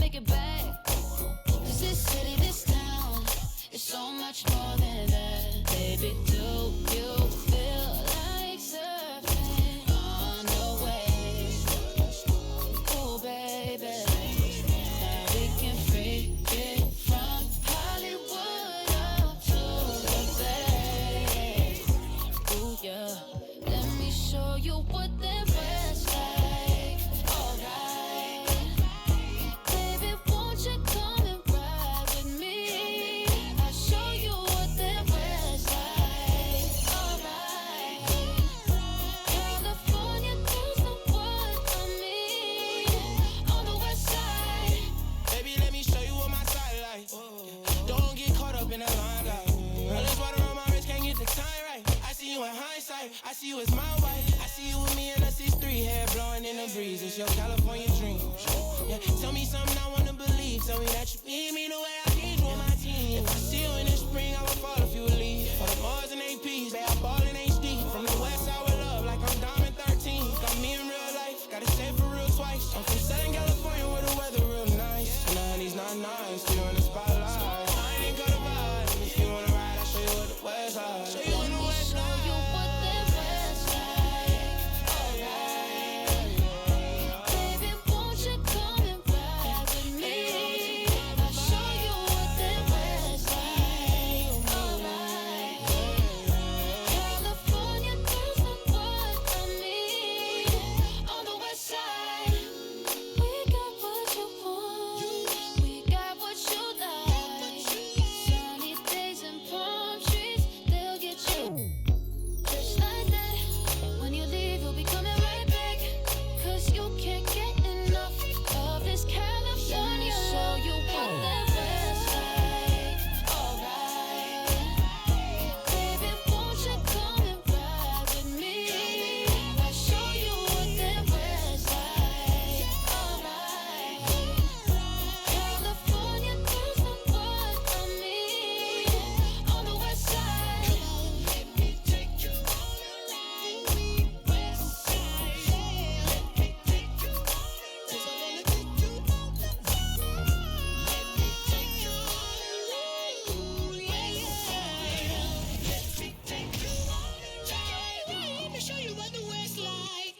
take it back. 'Cause this city, this town, is so much more than that. Baby, do you feel like surfing on the waves? Oh, baby, now we can freak it from Hollywood up to the Bay. Ooh, yeah, let me show you what that was like. Alright, baby, won't you come and ride with me? I'll show you what that was like. Alright, California girls know what I mean. On the west side, Baby, let me show you what my side like. Don't get caught up in that limelight. Girl, this water on my wrist, can't get the time right. I see you in hindsight, I see you as my wife. I see you with me in a 6'3", hair blowing in the breeze. It's your California dream. Yeah, tell me something I wanna believe. Tell me that you need me the way I need you on my team. If I see you in the spring, I would fall if you would leave. For the Mars and APs, they are ball in HD. From the west side with love, like I'm Diamond 13. Got me in real life, gotta say for real twice. I'm from Southern California where the weather real nice. And the honey's not nice, still in the spotlight. I ain't got a vibe, if you wanna ride, I'll show you what the west side. Show you on the west show you side. what that was like. Alright, baby, won't you come and ride with me? I'll show you what that was like. Alright, California girls know what I mean. On the west side, we got what you want, we got what you like. Sunny days and palm trees, they'll get you. Just like that, when you leave, you'll be coming right back. 'Cause you can't get enough of this California. Let me show you what that was like. Alright, baby, won't you come and ride with me? I'll show you what that was like. Alright, California girls know what I mean. On the west side, let me take you on a ride. West side, let me take you on a ride. 'Cause I wanna take you on the road. Let me take you on a ride. Ooh, west side, let me take you on a ride. Let me show you what the west like.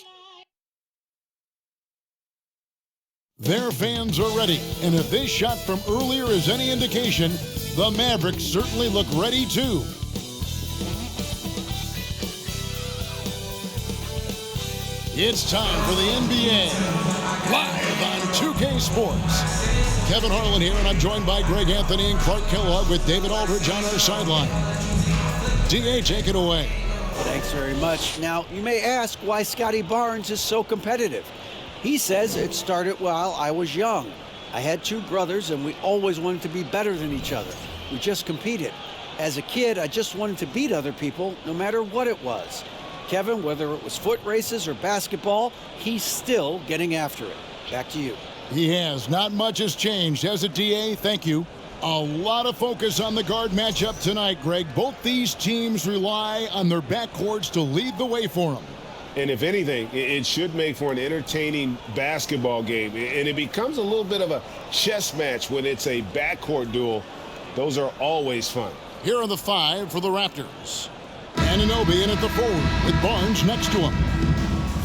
Their fans are ready, and if this shot from earlier is any indication, the Mavericks certainly look ready too. It's time for the NBA, live on 2K Sports. Kevin Harlan here, and I'm joined by Greg Anthony and Clark Kellogg with David Aldridge on our sideline. DA, take it away. Thanks very much. Now, you may ask why Scotty Barnes is so competitive. He says it started while I was young. I had two brothers, and we always wanted to be better than each other. We just competed. As a kid, I just wanted to beat other people, no matter what it was. Kevin, whether it was foot races or basketball, he's still getting after it. Back to you. He has. Not much has changed, has it, DA? Thank you. A lot of focus on the guard matchup tonight, Greg. Both these teams rely on their backcourts to lead the way for them. And if anything, it should make for an entertaining basketball game. And it becomes a little bit of a chess match when it's a backcourt duel. Those are always fun. Here are the five for the Raptors. Anunoby in at the forward with Barnes next to him.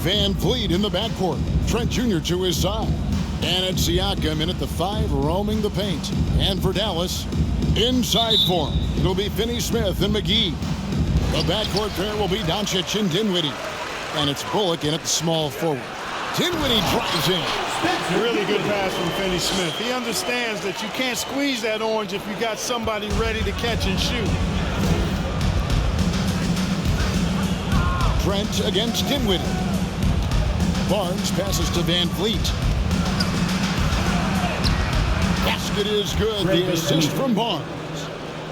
Van Vliet in the backcourt. Trent Jr. to his side. And it's Siakam in at the five, roaming the paint. And for Dallas, inside for him, it'll be Finney-Smith and McGee. The backcourt pair will be Doncic and Dinwiddie. And it's Bullock in at the small forward. Dinwiddie drives in. Really good pass from Finney-Smith. He understands that you can't squeeze that orange if you got somebody ready to catch and shoot. Trent against Dinwiddie. Barnes passes to Van Vliet. Basket is good. The assist from Barnes.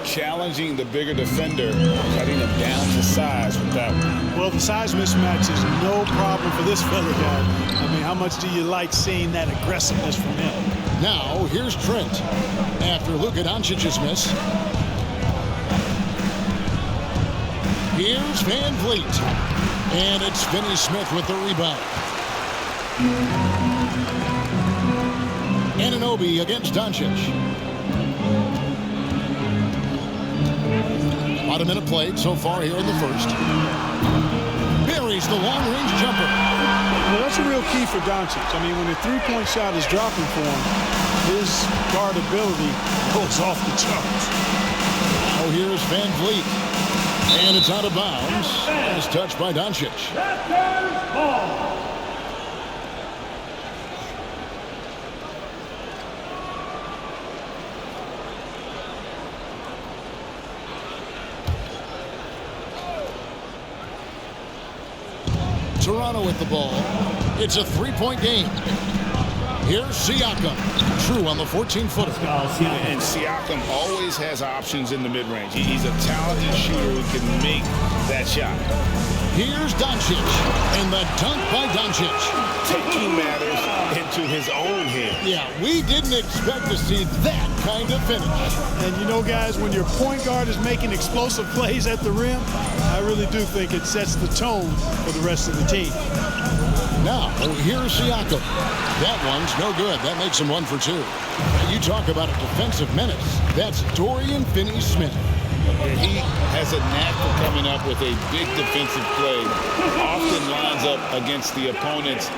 Challenging the bigger defender, cutting him down to size with that one. Well, the size mismatch is no problem for this fella guy. I mean, how much do you like seeing that aggressiveness from him? Now, here's Trent. After Luka Doncic's miss. Here's Van Vliet. And it's Finney-Smith with the rebound. Anunoby against Doncic. About a minute played so far here in the first. Buries the long-range jumper. Well, that's a real key for Doncic. I mean, when the three-point shot is dropping for him, his guardability goes off the charts. Oh, here's Van Vliet. And it's out of bounds. As touched by Doncic. Toronto with the ball. It's a three-point game. Here's Siakam. True on the 14-footer. And Siakam always has options in the mid-range. He's a talented shooter who can make that shot. Here's Doncic. And the dunk by Doncic. Taking matters into his own hands. Yeah, we didn't expect to see that kind of finish. And you know, guys, when your point guard is making explosive plays at the rim, I really do think it sets the tone for the rest of the team. Now, here's Siakam. That one's no good. That makes him 1 for 2. You talk about a defensive menace. That's Dorian Finney-Smith. He has a knack for coming up with a big defensive play. Often lines up against the opponent's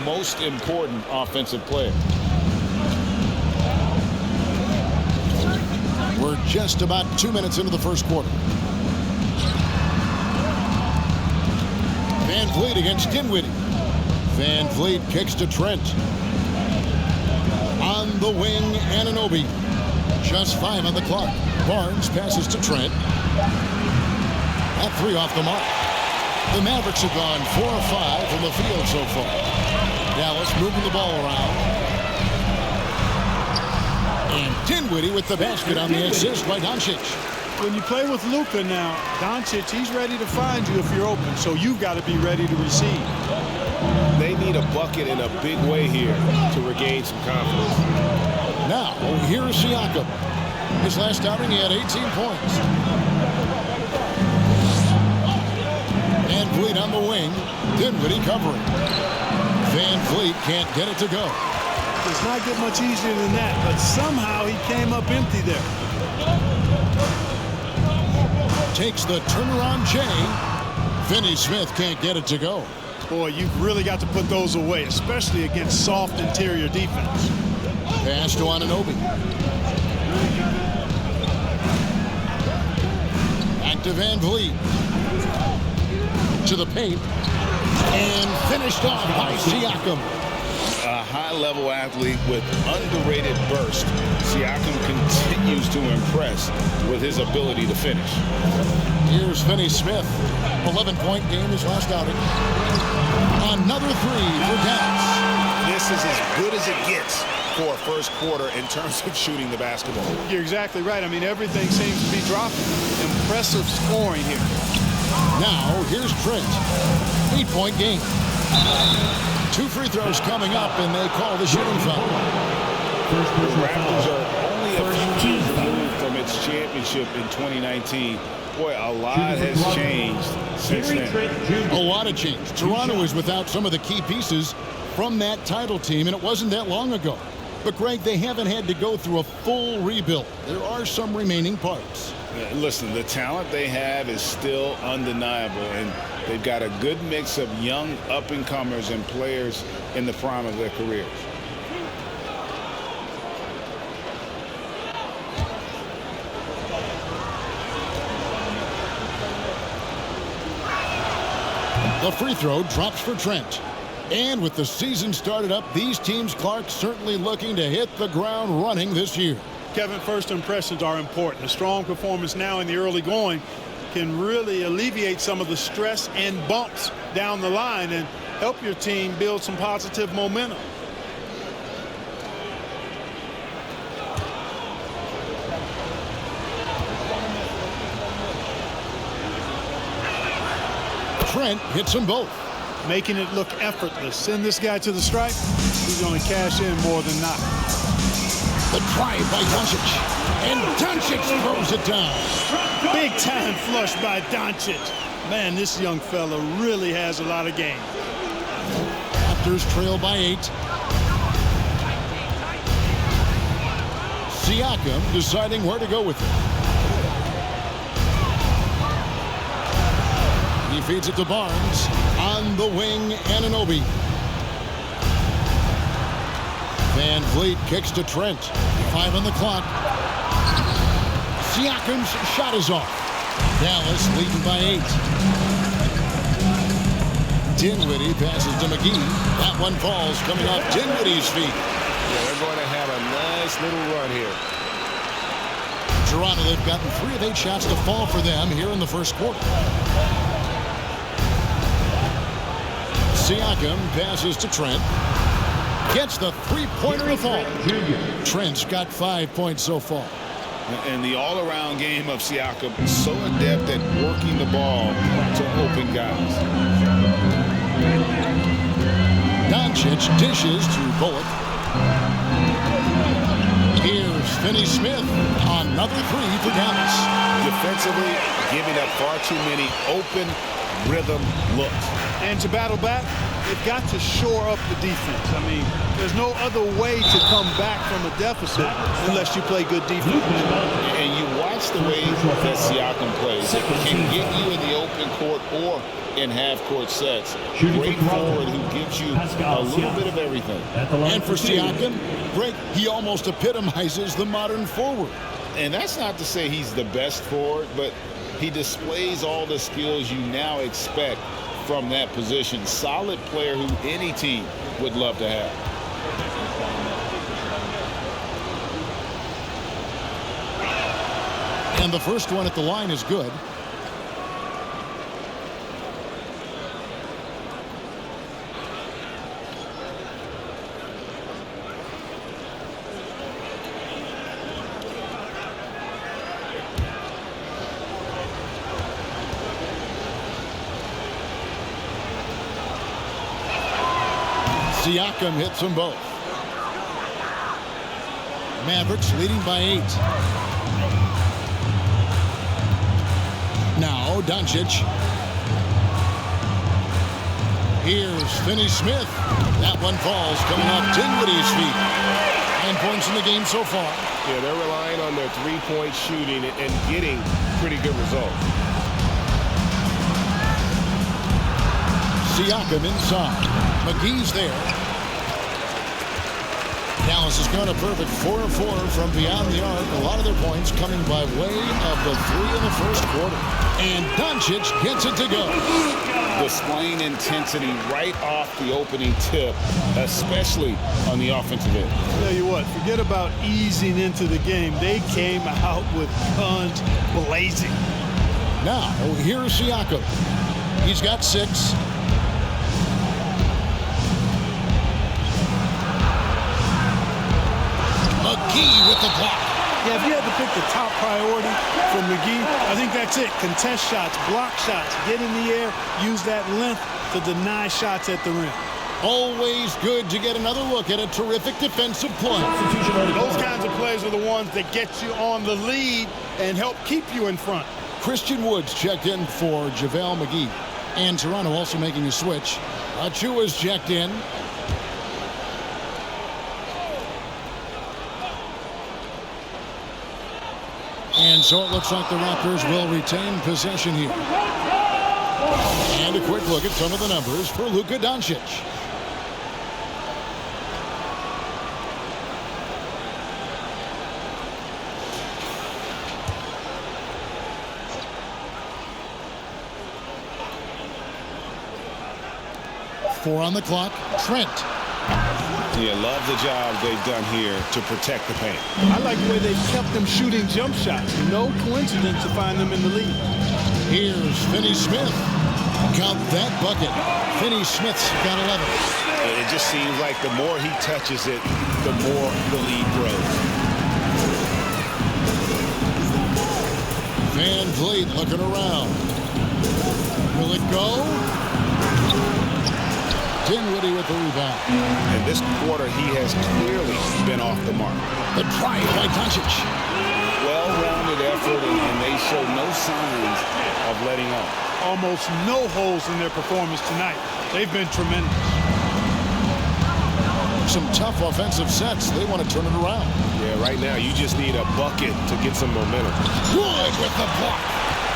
most important offensive player. We're just about 2 minutes into the first quarter. Van Vliet against Dinwiddie. Van Vliet kicks to Trent. On the wing, Anunoby. Just 5 on the clock. Barnes passes to Trent. That 3 off the mark. The Mavericks have gone 4 of 5 from the field so far. Dallas moving the ball around. And Dinwiddie with the basket on the assist by Doncic. When you play with Luka now, Doncic, he's ready to find you if you're open, so you've got to be ready to receive. They need a bucket in a big way here to regain some confidence. Now, here's Siakam. His last outing, he had 18 points. Van Vliet on the wing. Dinwiddie covering. Van Vliet can't get it to go. Does not get much easier than that, but somehow he came up empty there. Takes the turnaround J. Finney-Smith can't get it to go. Boy, you've really got to put those away, especially against soft interior defense. Pass to Anunoby. Back to Van Vliet. To the paint. And finished off by Siakam. A high-level athlete with underrated burst. Siakam continues to impress with his ability to finish. Here's Finney-Smith. 11-point game his last outing. Another 3 for Dallas. This is as good as it gets for a first quarter in terms of shooting the basketball. You're exactly right. I mean, everything seems to be dropping. Impressive scoring here. Now, here's Trent. 8-point game. 2 free throws coming up, and they call the shooting foul. The Raptors are only a few years removed from its championship in 2019. Boy, a lot has changed since then. A lot of change. Toronto is without some of the key pieces from that title team, and it wasn't that long ago. But, Greg, they haven't had to go through a full rebuild. There are some remaining parts. Listen, the talent they have is still undeniable, and they've got a good mix of young up-and-comers and players in the prime of their careers. The free throw drops for Trent. And with the season started up, these teams, Clark, certainly looking to hit the ground running this year. Kevin, first impressions are important. A strong performance now in the early going can really alleviate some of the stress and bumps down the line and help your team build some positive momentum. Trent hits them both. Making it look effortless. Send this guy to the stripe. He's going to cash in more than not. The drive by Doncic. And Doncic throws it down. Big time flush by Doncic. Man, this young fella really has a lot of game. Raptors trail by 8. Siakam deciding where to go with it. He feeds it to Barnes. On the wing, Anunoby. Van Vliet kicks to Trent. 5 on the clock. Siakam's shot is off. Dallas leading by 8. Dinwiddie passes to McGee. That one falls coming off Dinwiddie's feet. Yeah, they're going to have a nice little run here. Toronto, they've gotten 3 of 8 shots to fall for them here in the first quarter. Siakam passes to Trent. Gets the three-pointer to fall. Trent's got 5 points so far. And the all-around game of Siakam is so adept at working the ball to open guys. Doncic dishes to Bullock. Here's Finney-Smith. Another 3 for Dallas. Defensively, giving up far too many open rhythm looks. And to battle back, they've got to shore up the defense. I mean, there's no other way to come back from a deficit unless you play good defense. And you watch the way that Siakam plays. It can get you in the open court or in half-court sets. Great forward who gives you a little bit of everything. And for Siakam, Greg, he almost epitomizes the modern forward. And that's not to say he's the best forward, but he displays all the skills you now expect from that position. Solid player who any team would love to have. And the first one at the line is good. Siakam hits them both. Mavericks leading by 8. Now Doncic. Here's Finney-Smith. That one falls coming off Dinwiddie's feet. 9 points in the game so far. Yeah, they're relying on their three-point shooting and getting pretty good results. Siakam inside. McGee's there. Dallas has gone a perfect 4 of 4 from beyond the arc. A lot of their points coming by way of the 3 in the first quarter. And Doncic gets it to go. Displaying intensity right off the opening tip, especially on the offensive end. I'll tell you what, forget about easing into the game. They came out with guns blazing. Now, here's Siakam. He's got 6. McGee with the block. Yeah, if you had to pick the top priority for McGee, I think that's it. Contest shots, block shots, get in the air, use that length to deny shots at the rim. Always good to get another look at a terrific defensive play. Those kinds of plays are the ones that get you on the lead and help keep you in front. Christian Woods checked in for JaVale McGee. And Toronto also making a switch. Achua's checked in. And so it looks like the Raptors will retain possession here. And a quick look at some of the numbers for Luka Doncic. Four on the clock. Trent. Yeah, love the job they've done here to protect the paint. I like the way they've kept them shooting jump shots. No coincidence to find them in the lead. Here's Finney-Smith. Count that bucket. Finney-Smith's got 11. It just seems like the more he touches it, the more the lead grows. Van Vliet looking around. Will it go? Dinwiddie with the rebound. And this quarter, he has clearly been off the mark. The drive by Doncic. Well-rounded effort, and they show no signs of letting up. Almost no holes in their performance tonight. They've been tremendous. some tough offensive sets. They want to turn it around. Yeah, right now you just need a bucket to get some momentum. Wood with the block.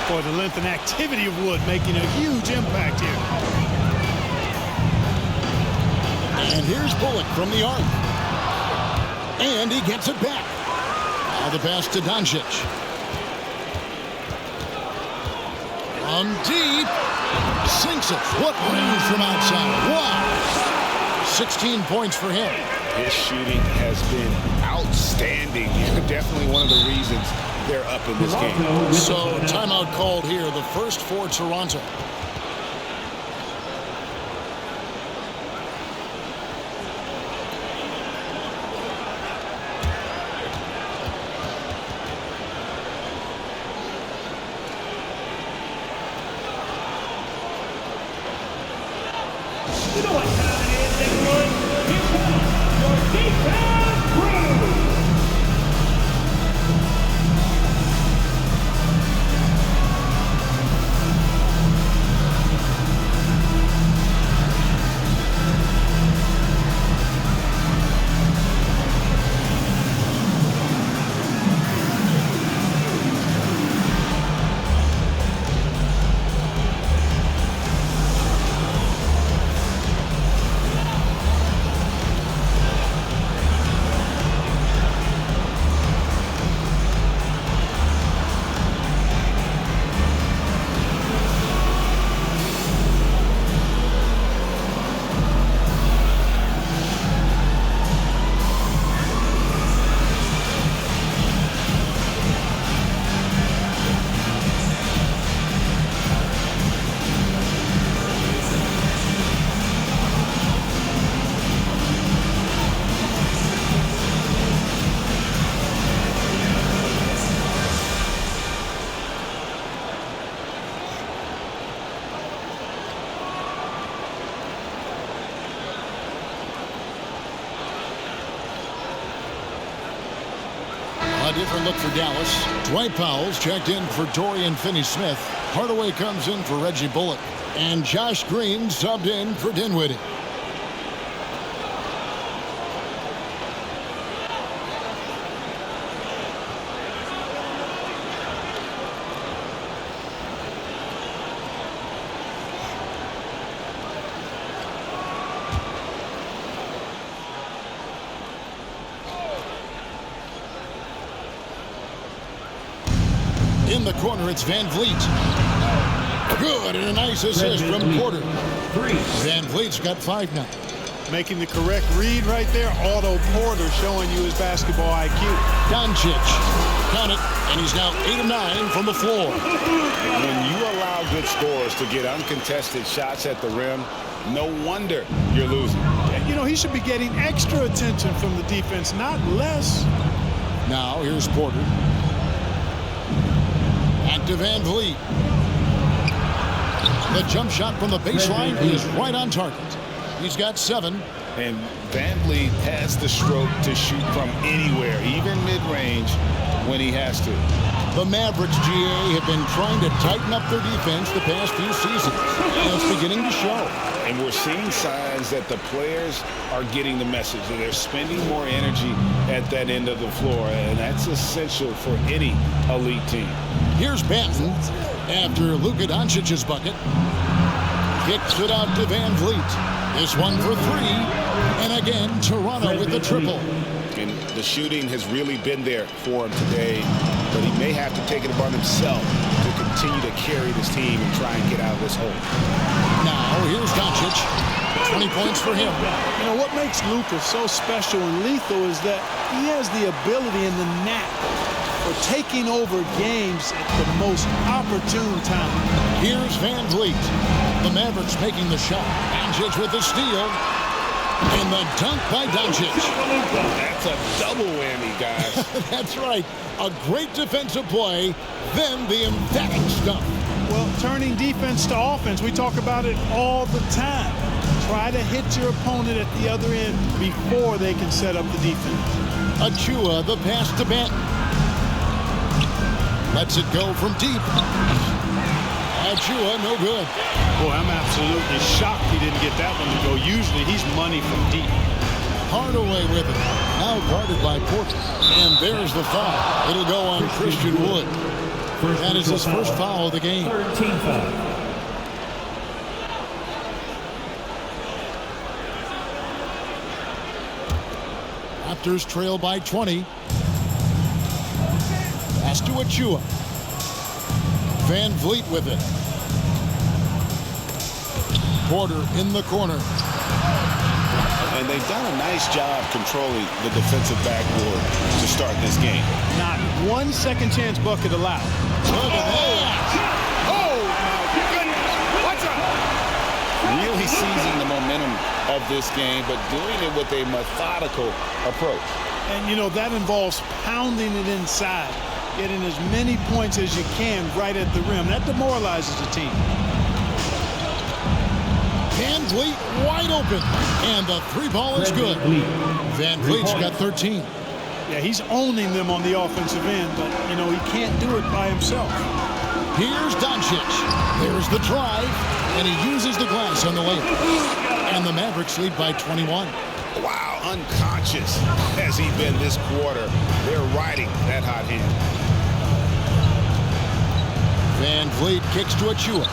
Boy, the length and activity of Wood making a huge impact here. And here's Bullock from the arc. And he gets it back. Now the pass to Doncic. From deep. Sinks it. What range from outside. Wow. 16 points for him. His shooting has been outstanding. Definitely one of the reasons they're up in this game. So timeout called here. The first for Toronto. You know what time it is, everyone? Here comes your defense crew. A different look for Dallas. Dwight Powell's checked in for Dorian Finney-Smith. Hardaway comes in for Reggie Bullock. And Josh Green subbed in for Dinwiddie. In the corner, it's Van Vliet. Good, and a nice assist from Porter. Van Vliet's got 5 now. Making the correct read right there. Otto Porter showing you his basketball IQ. Doncic, count it, and he's now 8 of 9 from the floor. When you allow good scorers to get uncontested shots at the rim, no wonder you're losing. You know, he should be getting extra attention from the defense, not less. Now, here's Porter. Back to Van Vliet. The jump shot from the baseline is right on target. He's got 7. And Van Vliet has the stroke to shoot from anywhere, even mid-range, when he has to. The Mavericks, GA, have been trying to tighten up their defense the past few seasons. And it's beginning to show. And we're seeing signs that the players are getting the message, that they're spending more energy at that end of the floor, and that's essential for any elite team. Here's Banton after Luka Doncic's bucket. Kicks it out to Van Vliet. This one for 3. And again, Toronto with the triple. And the shooting has really been there for him today, but he may have to take it upon himself to continue to carry this team and try and get out of this hole. Now, here's Doncic. 20 points for him. You know, what makes Luka so special and lethal is that he has the ability and the knack for taking over games at the most opportune time. Here's Van Vliet. The Mavericks making the shot. Doncic with the steal. And the dunk by Doncic. That's a double whammy, guys. That's right. A great defensive play, then the emphatic stuff. Well, turning defense to offense, we talk about it all the time. Try to hit your opponent at the other end before they can set up the defense. Achua, the pass to Banton. Lets it go from deep. Achua, no good. Boy, I'm absolutely shocked he didn't get that one to go. Usually he's money from deep. Hardaway with it. Now guarded by Porter. And there's the foul. It'll go on Christian Wood. That is his first foul of the game. 13 foul. Raptors trail by 20. Pass to Achua. Van Vliet with it. Porter in the corner. And they've done a nice job controlling the defensive backboard to start this game. Not one second chance bucket allowed. Look at that. Oh, my goodness. What's up? Really seizing the momentum of this game, but doing it with a methodical approach. And, you know, that involves pounding it inside, getting as many points as you can right at the rim. That demoralizes the team. Van Vliet wide open. And the three ball is good. Van Vliet's got 13. Yeah, he's owning them on the offensive end, but, you know, he can't do it by himself. Here's Doncic. There's the drive. And he uses the glass on the layup. And the Mavericks lead by 21. Wow, unconscious has he been this quarter. They're riding that hot hand. Van Vliet kicks to Achua.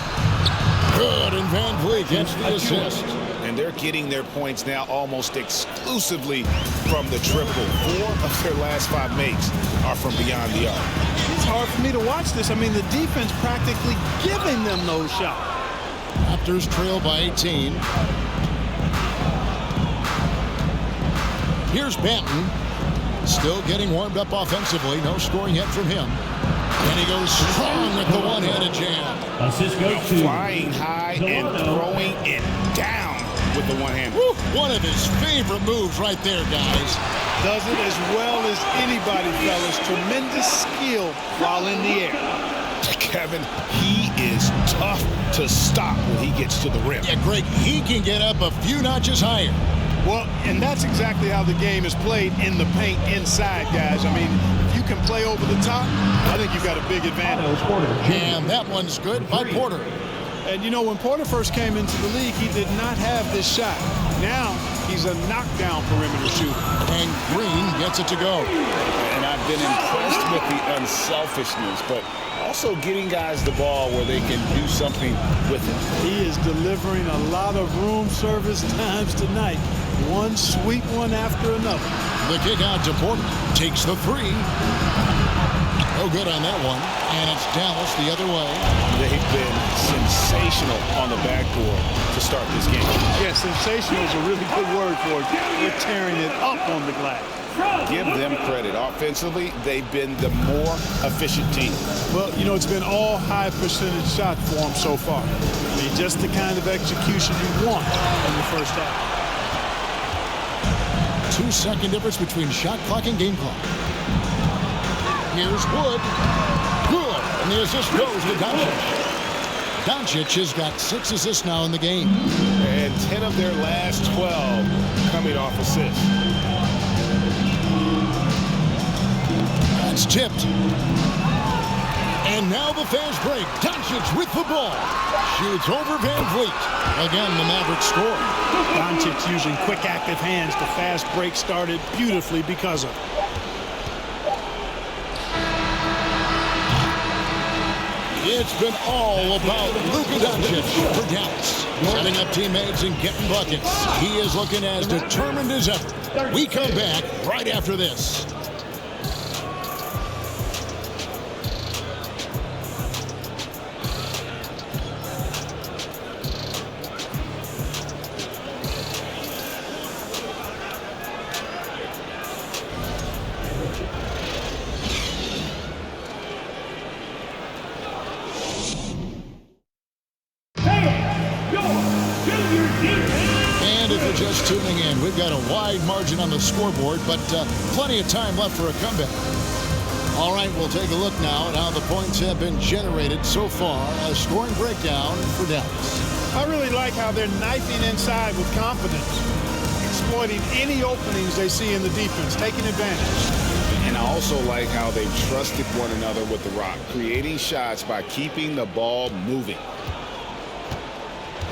Good, and Van Vliet gets the assist. And they're getting their points now almost exclusively from the triple. 4 of their last 5 makes are from beyond the arc. It's hard for me to watch this. I mean, the defense practically giving them those shots. Raptors trail by 18. Here's Banton. Still getting warmed up offensively. No scoring yet from him. And he goes strong with the one-handed jam. Assist goes to Flying high and throwing it down with the one hand. One of his favorite moves right there, guys. Does it as well as anybody, fellas. Tremendous skill while in the air. Kevin, he is tough to stop when he gets to the rim. Yeah, Greg, he can get up a few notches higher. Well, and that's exactly how the game is played in the paint inside, guys. I mean, if you can play over the top, I think you've got a big advantage. And that one's good by Porter. And, you know, when Porter first came into the league, he did not have this shot. Now, he's a knockdown perimeter shooter. And Green gets it to go. And I've been impressed with the unselfishness, but also getting guys the ball where they can do something with it. He is delivering a lot of room service times tonight. One sweet one after another. The kick out to Porter. Takes the three. No good on that one. And it's Dallas the other way. They've been sensational on the backboard to start this game. Yeah, sensational is a really good word for it. They're tearing it up on the glass. Give them credit. Offensively, they've been the more efficient team. Well, you know, it's been all high percentage shot for them so far. I mean, just the kind of execution you want in the first half. 2-second difference between shot clock and game clock. Here's Wood. Good. And the assist goes to Doncic. Doncic has got 6 assists now in the game. And 10 of their last 12 coming off assists. That's tipped. And now the fast break. Doncic with the ball. Shoots over Van Vliet. Again, the Mavericks score. Doncic using quick, active hands. The fast break started beautifully because of it. It's been all about Luka Doncic for Dallas. Setting up teammates and getting buckets. He is looking as determined as ever. We come back right after this. Just tuning in, we've got a wide margin on the scoreboard, but plenty of time left for a comeback. All right, we'll take a look now at how the points have been generated so far. A scoring breakdown for Dallas. I really like how they're knifing inside with confidence, exploiting any openings they see in the defense, taking advantage. And I also like how they've trusted one another with the rock, creating shots by keeping the ball moving.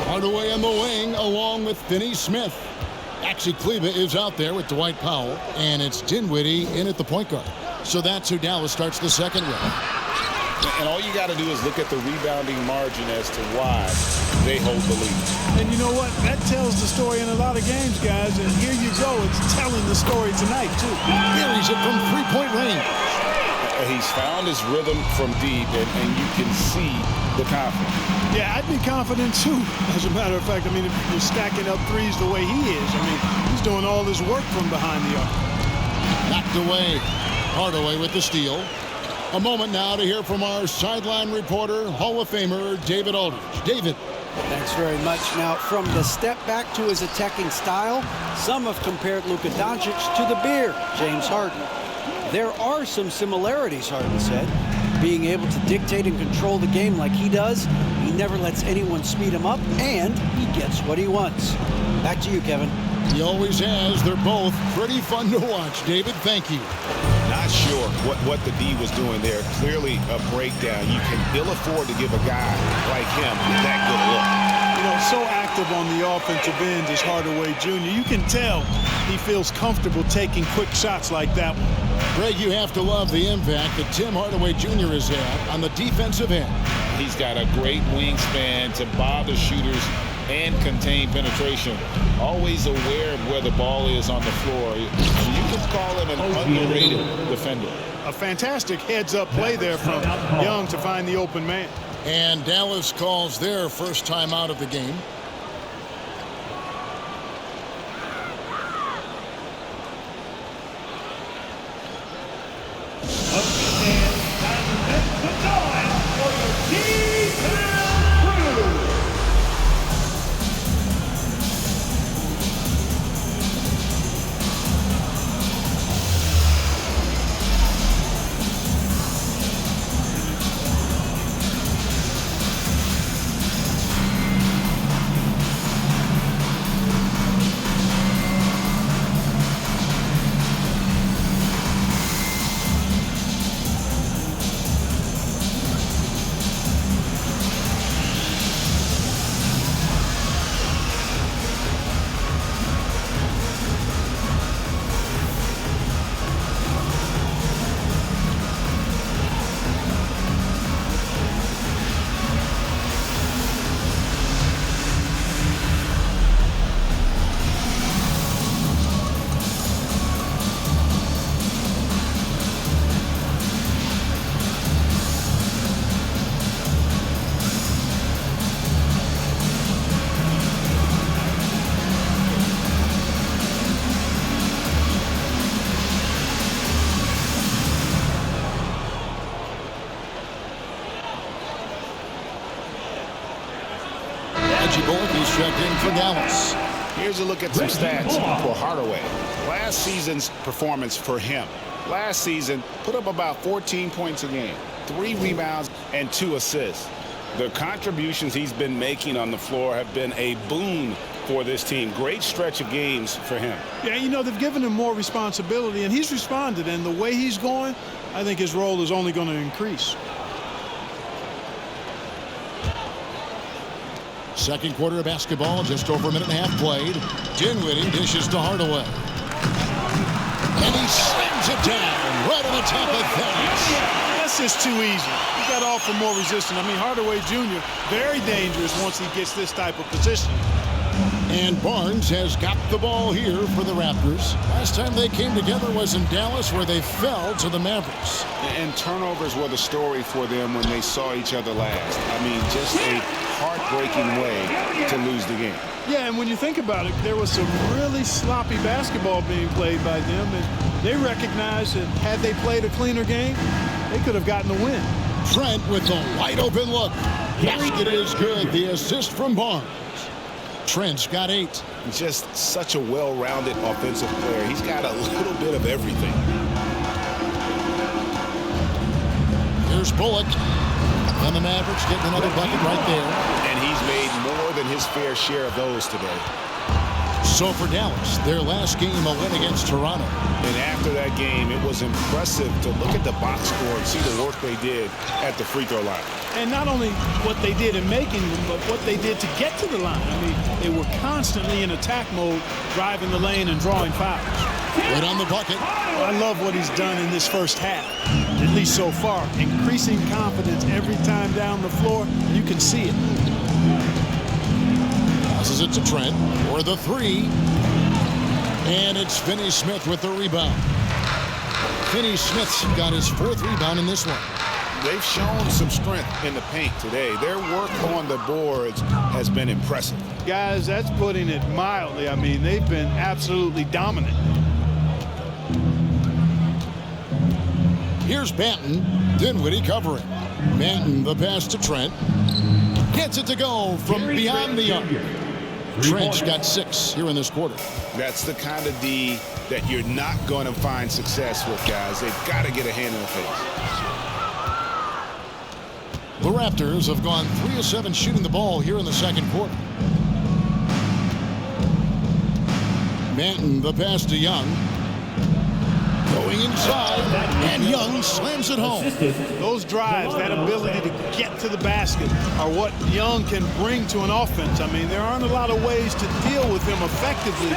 Hardaway on the wing along with Finney Smith. Maxi Kleba is out there with Dwight Powell, and it's Dinwiddie in at the point guard. So that's who Dallas starts the second with. And all you got to do is look at the rebounding margin as to why they hold the lead. And you know what? That tells the story in a lot of games, guys. And here you go. It's telling the story tonight, too. Buries it from three-point range. He's found his rhythm from deep, and you can see the confidence. Yeah, I'd be confident, too, as a matter of fact. I mean, if you're stacking up threes the way he is, I mean, he's doing all this work from behind the arc. Knocked away. Hardaway with the steal. A moment now to hear from our sideline reporter, Hall of Famer David Aldridge. David. Thanks very much. Now, from the step back to his attacking style, some have compared Luka Doncic to the bear, James Harden. There are some similarities, Harden said. Being able to dictate and control the game like he does, he never lets anyone speed him up, and he gets what he wants. Back to you, Kevin. He always has. They're both pretty fun to watch. David, thank you. Not sure what the D was doing there. Clearly a breakdown. You can ill afford to give a guy like him that good look. You know, so active on the offensive end is Hardaway Jr. You can tell he feels comfortable taking quick shots like that one. Greg, you have to love the impact that Tim Hardaway Jr. has had on the defensive end. He's got a great wingspan to bother shooters and contain penetration. Always aware of where the ball is on the floor. You can call him an underrated defender. A fantastic heads-up play there from Young to find the open man. And Dallas calls their first time out of the game. He's checked in for Dallas. Here's a look at some stats for Hardaway. Last season's performance for him. Last season, put up about 14 points a game, 3 rebounds, and 2 assists. The contributions he's been making on the floor have been a boon for this team. Great stretch of games for him. Yeah, you know, they've given him more responsibility, and he's responded. And the way he's going, I think his role is only going to increase. Second quarter of basketball, just over a minute and a half played. Dinwiddie dishes to Hardaway. And he slams it down right on the top of that. That's just too easy. You got to offer more resistance. I mean, Hardaway Jr., very dangerous once he gets this type of position. And Barnes has got the ball here for the Raptors. Last time they came together was in Dallas, where they fell to the Mavericks. And turnovers were the story for them when they saw each other last. I mean, just a heartbreaking way to lose the game. Yeah, and when you think about it, there was some really sloppy basketball being played by them, and they recognized that had they played a cleaner game, they could have gotten the win. Trent with a wide open look. Basket is good. The assist from Barnes. Trent's got 8. Just such a well-rounded offensive player. He's got a little bit of everything. Here's Bullock. And the Mavericks getting another bucket right there. And he's made more than his fair share of those today. So for Dallas, their last game a win against Toronto. And after that game, it was impressive to look at the box score and see the work they did at the free throw line. And not only what they did in making them, but what they did to get to the line. I mean, they were constantly in attack mode, driving the lane and drawing fouls. Right on the bucket. I love what he's done in this first half, at least so far. Increasing confidence every time down the floor. You can see it. Passes it to Trent for the three. And it's Finney-Smith with the rebound. Finney-Smith's got his 4th rebound in this one. They've shown some strength in the paint today. Their work on the boards has been impressive. Guys, that's putting it mildly. I mean, they've been absolutely dominant. Here's Banton. Dinwiddie covering. Banton, the pass to Trent. Gets it to go from beyond the arc. Trent's got 6 here in this quarter. That's the kind of D that you're not going to find success with, guys. They've got to get a hand in the face. The Raptors have gone 3 of 7 shooting the ball here in the second quarter. Banton, the pass to Young. Going inside, and Young slams it home. Those drives, that ability to get to the basket are what Young can bring to an offense. I mean, there aren't a lot of ways to deal with him effectively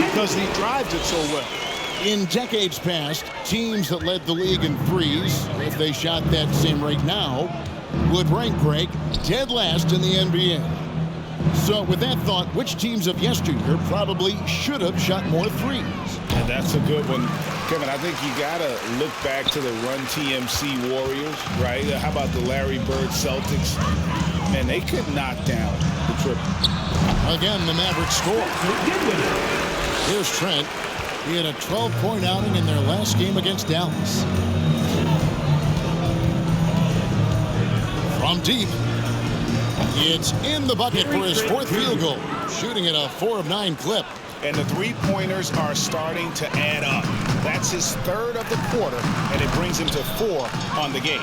because he drives it so well. In decades past, teams that led the league in threes, if they shot that same rate now, would rank Greg dead last in the NBA. So with that thought, which teams of yesteryear probably should have shot more threes? And that's a good one. Kevin, I think you got to look back to the Run TMC Warriors, right? How about the Larry Bird Celtics? Man, they could knock down the triple. Again, the Mavericks score. Here's Trent. He had a 12-point outing in their last game against Dallas. From deep. It's in the bucket for his 4th field goal. Shooting at a 4 of 9 clip. And the three-pointers are starting to add up. That's his 3rd of the quarter, and it brings him to 4 on the game.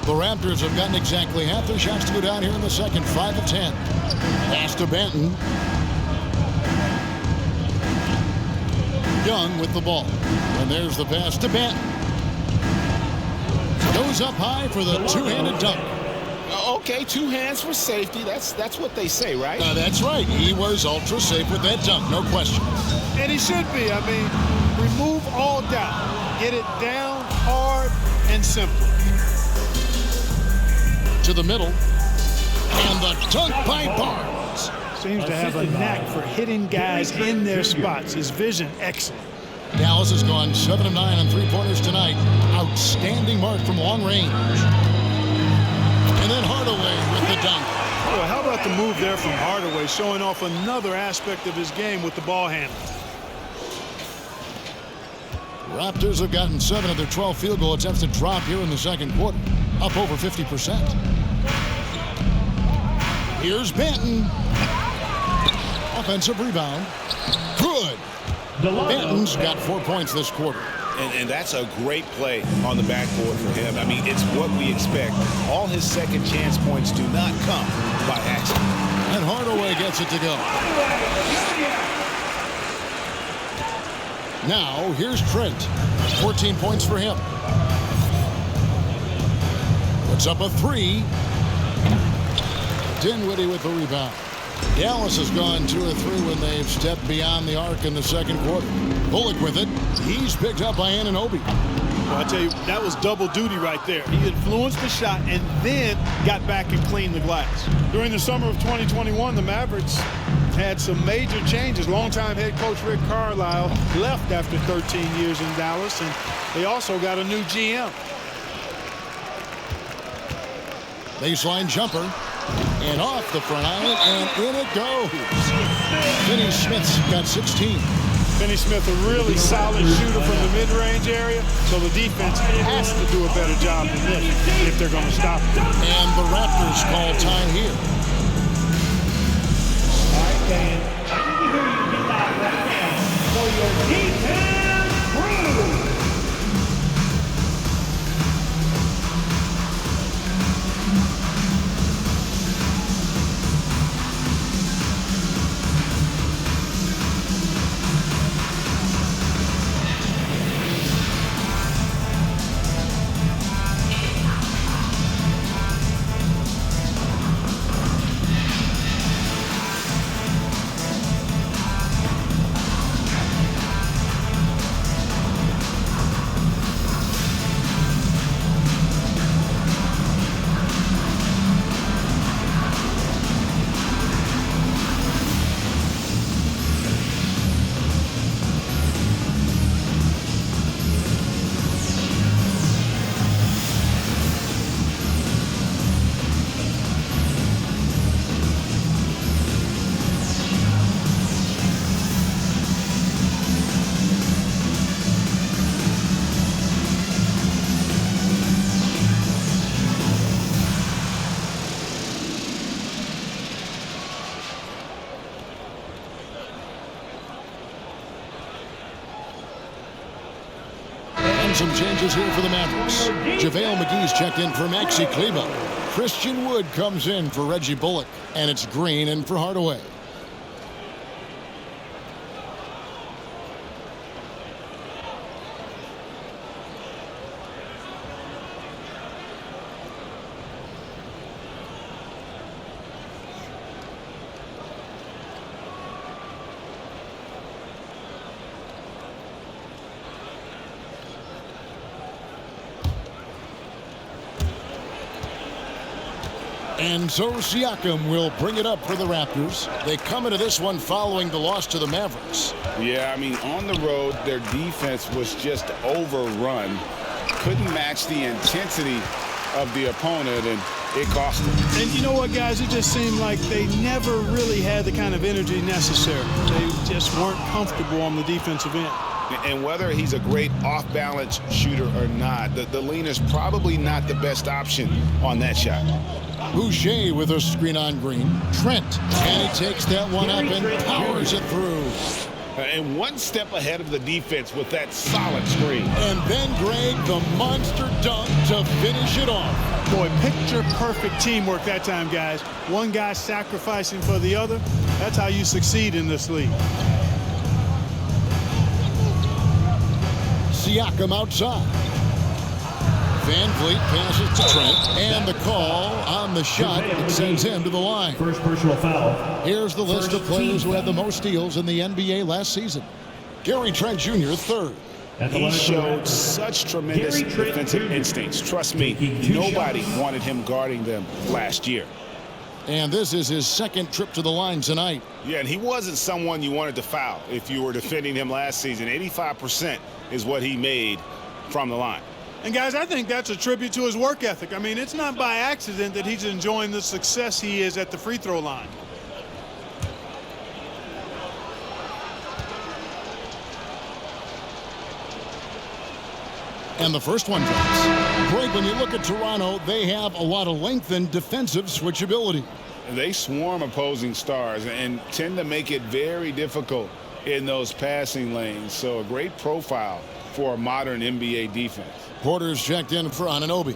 The Raptors have gotten exactly half their shots to go down here in the second, 5 of 10. Pass to Banton. Young with the ball. And there's the pass to Banton. Goes up high for the two-handed dunk. Okay, 2 hands for safety. That's what they say, right? That's right. He was ultra safe with that dunk, no question. And he should be. I mean, remove all doubt. Get it down, hard, and simple. To the middle. And the dunk by Barnes. Seems to have a knack for hitting guys in their spots. His vision, excellent. Dallas has gone 7 of 9 on 3-pointers tonight. Outstanding mark from long range. And then Hardaway with the dunk. Well, how about the move there from Hardaway, showing off another aspect of his game with the ball handling. Raptors have gotten 7 of their 12 field goal attempts to drop here in the second quarter, up over 50%. Here's Banton. Offensive rebound. Good. Banton's got 4 points this quarter. And that's a great play on the backboard for him. I mean, it's what we expect. All his second chance points do not come by accident. And Hardaway gets it to go. Now, here's Trent. 14 points for him. Puts up a 3. Dinwiddie with the rebound. Dallas has gone 2 or 3 when they've stepped beyond the arc in the second quarter. Bullock with it. He's picked up by Anunoby. Well, I tell you, that was double duty right there. He influenced the shot and then got back and cleaned the glass. During the summer of 2021, the Mavericks had some major changes. Longtime head coach Rick Carlisle left after 13 years in Dallas, and they also got a new GM. Baseline jumper. And off the front iron, and in it goes. Finney-Smith's got 16. Finney-Smith, a really solid shooter from the mid-range area, so the defense has to do a better job than this if they're going to stop him. And the Raptors call time here. All right, fans, I need to hear you get that right now for your defense crew. And some changes here for the Mavericks. JaVale McGee's checked in for Maxi Kleber. Christian Wood comes in for Reggie Bullock. And it's Green in for Hardaway. And so Siakam will bring it up for the Raptors. They come into this one following the loss to the Mavericks. Yeah, I mean, on the road, their defense was just overrun. Couldn't match the intensity of the opponent, and it cost them. And you know what, guys? It just seemed like they never really had the kind of energy necessary. They just weren't comfortable on the defensive end. And whether he's a great off-balance shooter or not, the lean is probably not the best option on that shot. Boucher with a screen on Green. Trent, and he takes that one up and powers it through. And one step ahead of the defense with that solid screen. And then Greg, the monster dunk to finish it off. Boy, picture-perfect teamwork that time, guys. One guy sacrificing for the other. That's how you succeed in this league. Siakam outside. Van Vliet passes to Trent, and the call on the shot sends him to the line. First personal foul. Here's the list of players who had the most steals in the NBA last season. Gary Trent Jr., third. He showed such tremendous defensive instincts. Trust me, nobody wanted him guarding them last year. And this is his second trip to the line tonight. Yeah, and he wasn't someone you wanted to foul if you were defending him last season. 85% is what he made from the line. And, guys, I think that's a tribute to his work ethic. I mean, it's not by accident that he's enjoying the success he is at the free throw line. And the first one drops. Greg, when you look at Toronto, they have a lot of length and defensive switchability. They swarm opposing stars and tend to make it very difficult in those passing lanes. So a great profile for a modern NBA defense. Porter's checked in for Anunoby.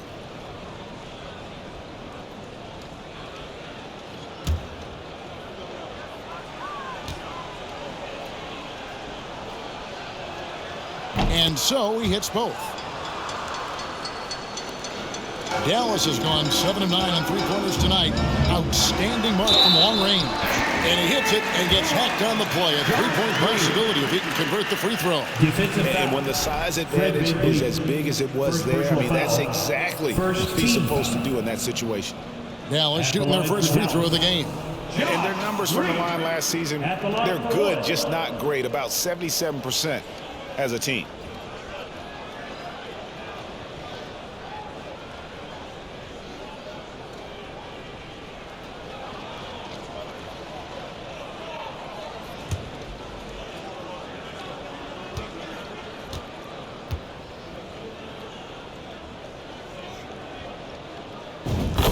And so he hits both. Dallas has gone 7 of 9 on three-pointers tonight. Outstanding mark from long range. And he hits it and gets hacked on the play. A three-point possibility if he can convert the free throw. And when the size advantage is as big as it was there, I mean, that's exactly what he's supposed to do in that situation. Dallas shooting their first free throw of the game. And their numbers from the line last season, they're good, just not great. About 77% as a team.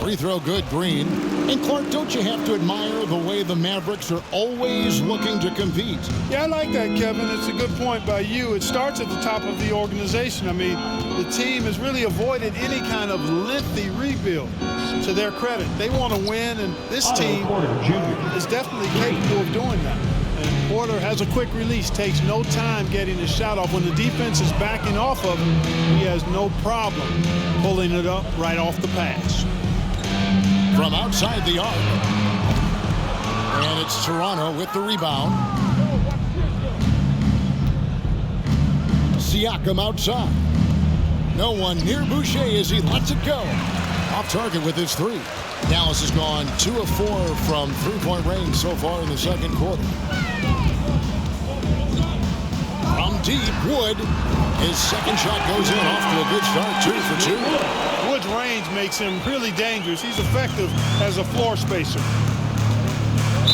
Free throw good, Green. And Clark, don't you have to admire the way the Mavericks are always looking to compete? Yeah, I like that, Kevin. It's a good point by you. It starts at the top of the organization. I mean, the team has really avoided any kind of lengthy rebuild. To their credit, they want to win, and this team is definitely capable of doing that. And Porter has a quick release, takes no time getting his shot off. When the defense is backing off of him, he has no problem pulling it up right off the pass. From outside the arc. And it's Toronto with the rebound. Siakam outside. No one near Boucher as he lets it go. Off target with his three. Dallas has gone 2 of 4 from three-point range so far in the second quarter. From deep, Wood. His second shot goes in, off to a good start, 2 for 2. Wood's range makes him really dangerous. He's effective as a floor spacer.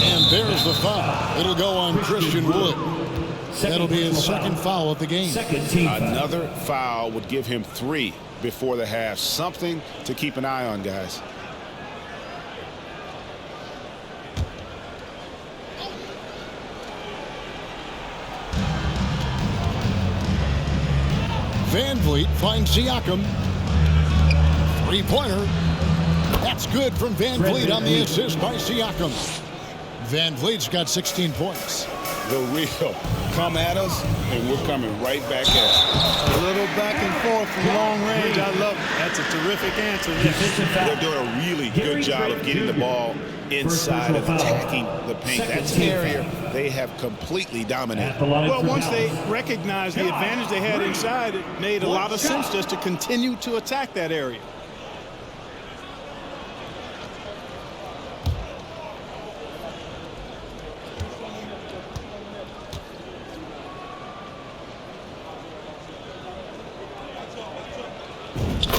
And there's the foul. It'll go on Christian Wood. That'll be his second foul of the game. Another foul would give him 3 before the half. Something to keep an eye on, guys. Van Vliet finds Siakam. Three-pointer. That's good from Van Vliet on the assist by Siakam. Van Vliet's got 16 points. The real come at us, and we're coming right back at you. A little back and forth from long range. I love it. That's a terrific answer. They're doing a really good job of getting the ball inside and attacking the paint. That's an area they have completely dominated. Well, once they recognized the advantage they had inside, it made a lot of sense just to continue to attack that area.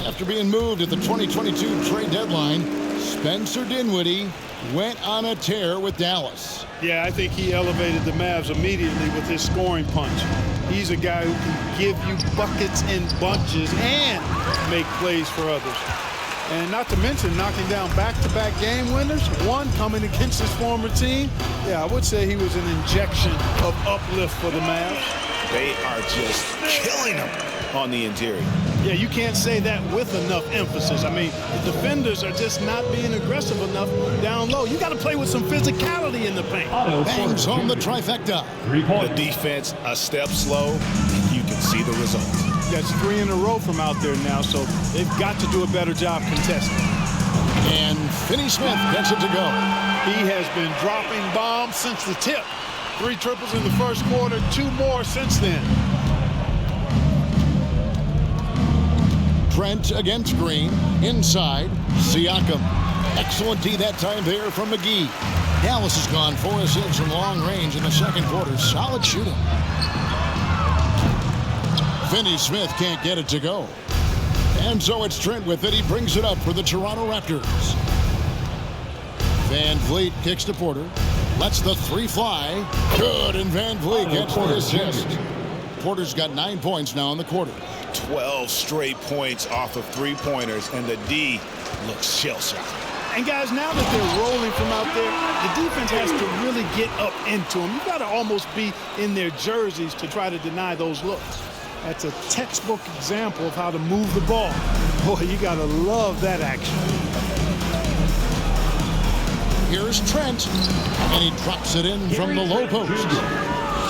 After being moved at the 2022 trade deadline, Spencer Dinwiddie went on a tear with Dallas. Yeah, I think he elevated the Mavs immediately with his scoring punch. He's a guy who can give you buckets in bunches and make plays for others. And not to mention knocking down back-to-back game winners, one coming against his former team. Yeah, I would say he was an injection of uplift for the Mavs. They are just killing them on the interior. Yeah, you can't say that with enough emphasis. I mean, the defenders are just not being aggressive enough down low. You got to play with some physicality in the paint. Bangs home the trifecta. The defense a step slow, you can see the results. That's 3 in a row from out there now, so they've got to do a better job contesting. And Finney Smith gets it to go. He has been dropping bombs since the tip. 3 triples in the first quarter, 2 more since then. Trent against Green. Inside, Siakam. Excellent D that time there from McGee. Dallas has gone 4 of 6 from long range in the second quarter. Solid shooting. Finney Smith can't get it to go. And so it's Trent with it. He brings it up for the Toronto Raptors. Van Vliet kicks to Porter. Lets the 3 fly. Good, and Van Vliet gets the assist. Porter's got 9 points now in the quarter. 12 straight points off of 3-pointers, and the D looks shell-shocked. And guys, now that they're rolling from out there, the defense has to really get up into them. You've got to almost be in their jerseys to try to deny those looks. That's a textbook example of how to move the ball. Boy, you got to love that action. Here's Trent, and he drops it in from the low post.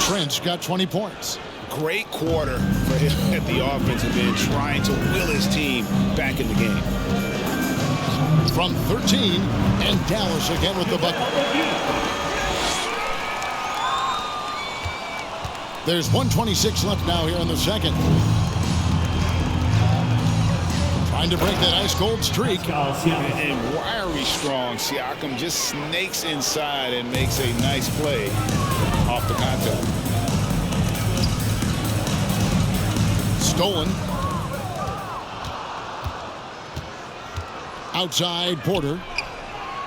Trent's got 20 points. Great quarter for him at the offensive end, trying to will his team back in the game. From 13, and Dallas again with the bucket. There's 1:26 left now here in the second. Trying to break that ice-cold streak. And wiry strong, Siakam just snakes inside and makes a nice play off the contact. Stolen. Outside Porter.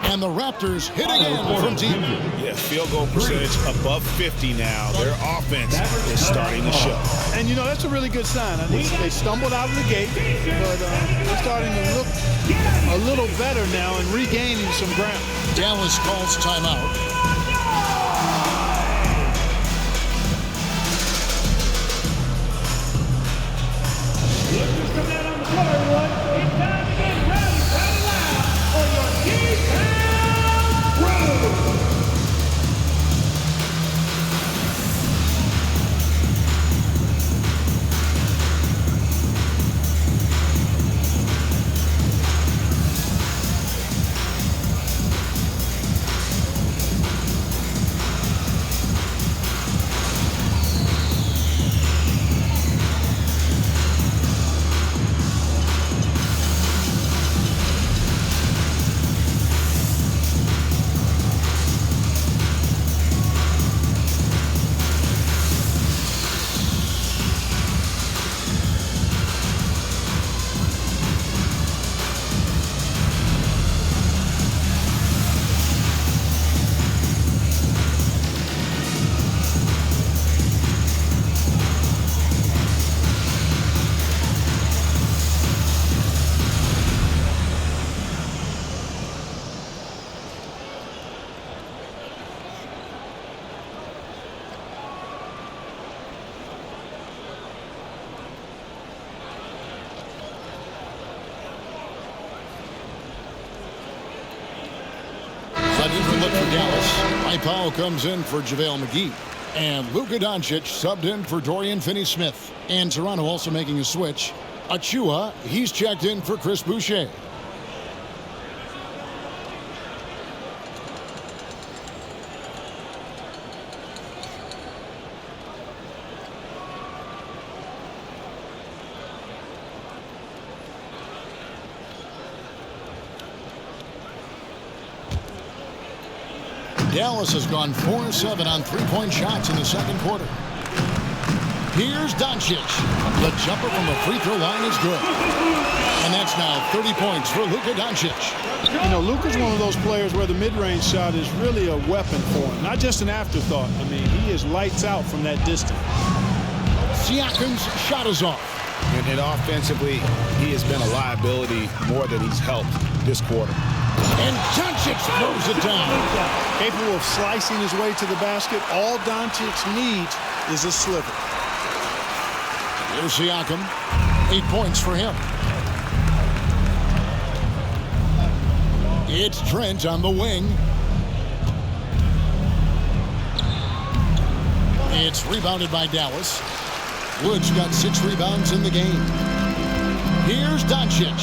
And the Raptors hit again from deep. Yeah, field goal percentage above 50 now. Their offense is starting to show. And, you know, that's a really good sign. I think they stumbled out of the gate, but they're starting to look a little better now and regaining some ground. Dallas calls timeout. Come out on the floor, everyone. It's time to get ready, battle out for your D-Town Crew. split for Dallas. Mike Powell comes in for JaVale McGee. And Luka Doncic subbed in for Dorian Finney-Smith. And Toronto also making a switch. Achua, he's checked in for Chris Boucher. Dallas has gone 4-7 on three-point shots in the second quarter. Here's Doncic. The jumper from the free throw line is good. And that's now 30 points for Luka Doncic. You know, Luka's one of those players where the mid-range shot is really a weapon for him, not just an afterthought. I mean, he is lights out from that distance. Siakam's shot is off. And offensively, he has been a liability more than he's helped this quarter. And Doncic throws it down. Capable of slicing his way to the basket. All Doncic needs is a sliver. Here's Siakam. 8 points for him. It's Trent on the wing. It's rebounded by Dallas. Woods got 6 rebounds in the game. Here's Doncic.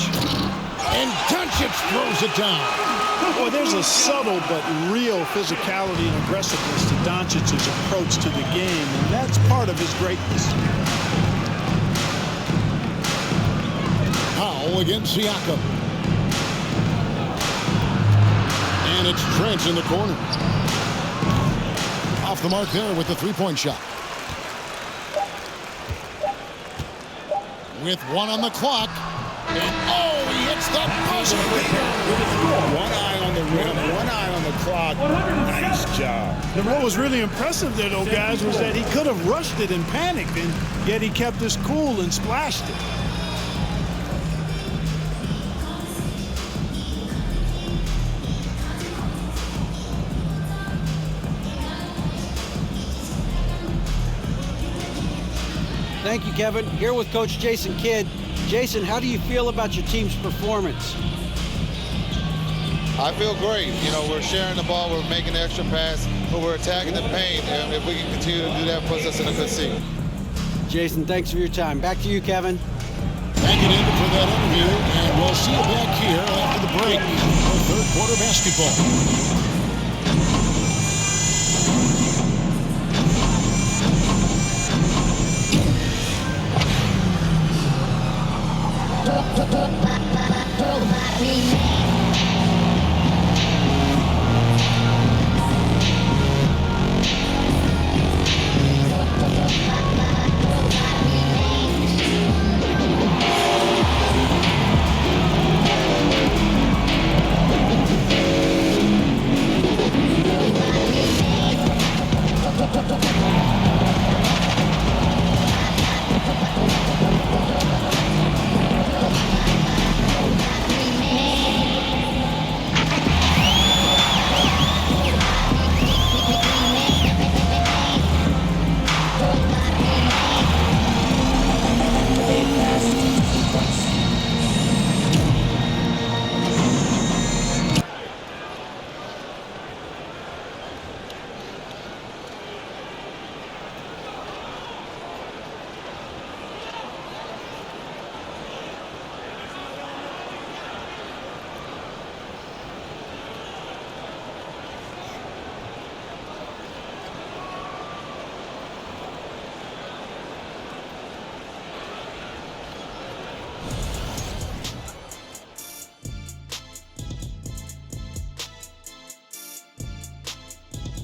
And Doncic throws it down. Boy, there's a subtle but real physicality and aggressiveness to Doncic's approach to the game, and that's part of his greatness. Powell against Siakam. And it's Trent in the corner. Off the mark there with the three-point shot. With 1 on the clock. And oh, he hits the buzzer. One eye on the rim, one eye on the clock. Nice job. And what was really impressive there, though, guys, was that he could have rushed it and panicked, and yet he kept his cool and splashed it. Thank you, Kevin. Here with Coach Jason Kidd. Jason, how do you feel about your team's performance? I feel great. You know, we're sharing the ball, we're making the extra pass, but we're attacking the paint, and if we can continue to do that, puts us in a good seat. Jason, thanks for your time. Back to you, Kevin. Thank you, David, for that interview, and we'll see you back here after the break for third quarter basketball.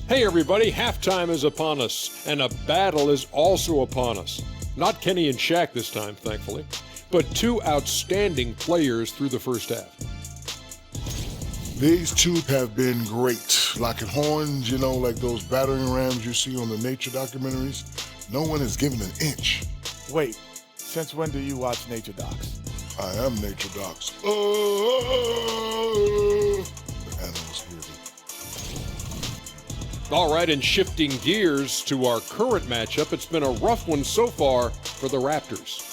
Hey everybody, halftime is upon us, and a battle is also upon us. Not Kenny and Shaq this time, thankfully, but 2 outstanding players through the first half. These two have been great. Locking horns, you know, like those battering rams you see on the nature documentaries. No one has given an inch. Wait, since when do you watch nature docs? I am nature docs. The animals hear me. All right, and shifting gears to our current matchup, it's been a rough one so far for the Raptors.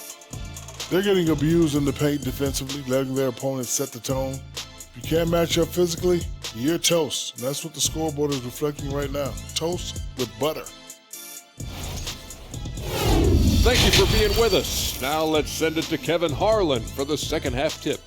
They're getting abused in the paint defensively, letting their opponents set the tone. If you can't match up physically, You're toast. That's what the scoreboard is reflecting right now. Toast with butter. Thank you for being with us. Now let's send it to Kevin Harlan for the second half tip.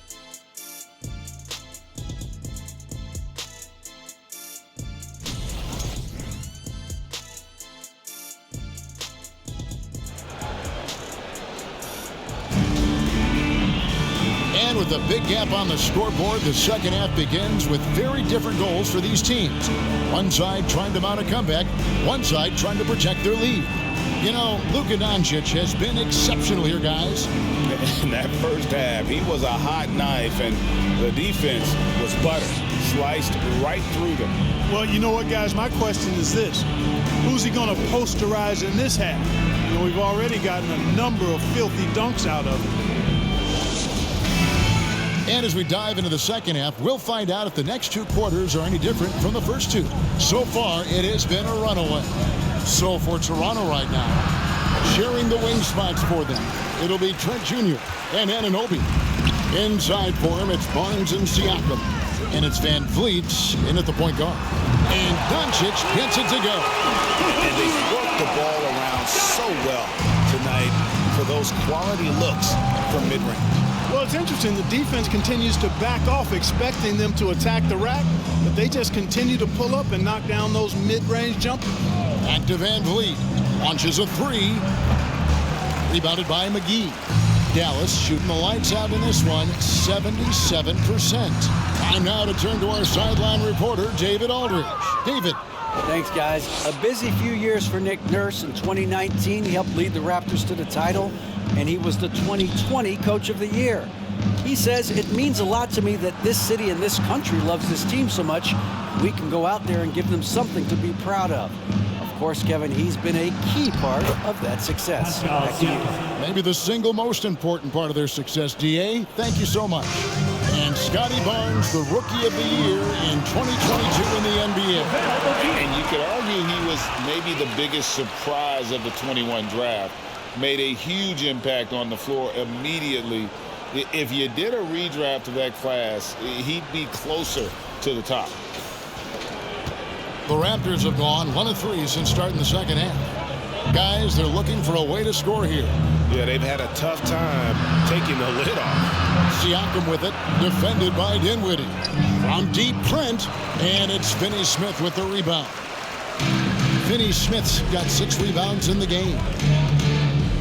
And with a big gap on the scoreboard, the second half begins with very different goals for these teams. One side trying to mount a comeback, one side trying to protect their lead. You know, Luka Doncic has been exceptional here, guys. In that first half, he was a hot knife, and the defense was butter, sliced right through them. Well, you know what, guys? My question is this. Who's he going to posterize in this half? You know, we've already gotten a number of filthy dunks out of him. And as we dive into the second half, we'll find out if the next two quarters are any different from the first two. So far, it has been a runaway. So for Toronto right now, sharing the wing spots for them, it'll be Trent Jr. and Anunoby. Inside for him, it's Barnes and Siakam. And it's Van Vliet in at the point guard. And Doncic gets it to go. And they worked the ball around so well tonight for those quality looks from mid-range. Well, it's interesting. The defense continues to back off, expecting them to attack the rack, but they just continue to pull up and knock down those mid-range jumpers. Back to Van Vliet. Launches a three. Rebounded by McGee. Dallas shooting the lights out in this one, 77%. Time now to turn to our sideline reporter, David Aldridge. David. Thanks, guys. A busy few years for Nick Nurse. In 2019, he helped lead the Raptors to the title, and he was the 2020 Coach of the Year. He says, it means a lot to me that this city and this country loves this team so much, we can go out there and give them something to be proud of. Of course, Kevin, he's been a key part of that success. Back to you. Maybe the single most important part of their success, DA. Thank you so much. And Scotty Barnes, the Rookie of the Year in 2022 in the NBA. And you could argue he was maybe the biggest surprise of the 21 draft. Made a huge impact on the floor immediately. If you did a redraft of that class, he'd be closer to the top. The Raptors have gone 1 of 3 since starting the second half. Guys, they're looking for a way to score here. Yeah, they've had a tough time taking the lid off. Siakam with it, defended by Dinwiddie. From deep, Trent, and it's Finney Smith with the rebound. Finney Smith's got 6 rebounds in the game.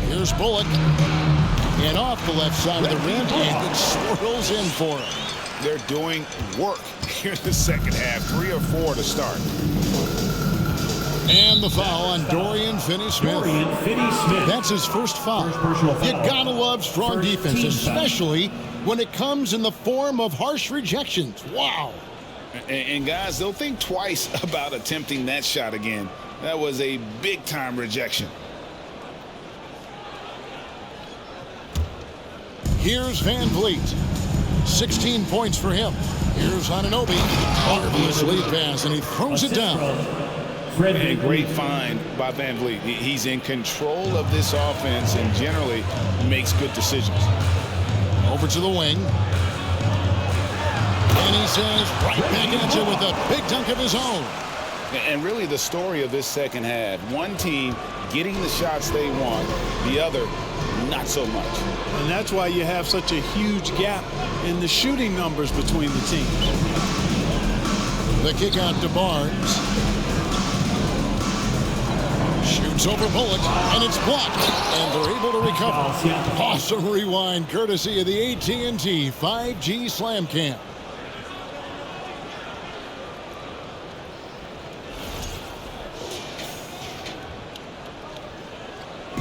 Here's Bullock. And off the left side of the rim, and it swirls in for him. They're doing work here in the second half. 3 or 4 to start. And the foul on Dorian Finney-Smith. That's his first foul. You gotta love strong defense, especially when it comes in the form of harsh rejections. Wow. And guys, they'll think twice about attempting that shot again. That was a big-time rejection. Here's Van Vliet. 16 points for him. Here's Anunoby. Marvelous lead pass, and he throws it down. And great find by Van Vliet. He's in control of this offense and generally makes good decisions. Over to the wing. And he says right back at you with a big dunk of his own. And really the story of this second half, one team getting the shots they want, the other not so much. And that's why you have such a huge gap in the shooting numbers between the teams. The kick out to Barnes. Shoots over Bullock, and it's blocked. And they're able to recover. Awesome rewind, courtesy of the AT&T 5G Slam Cam.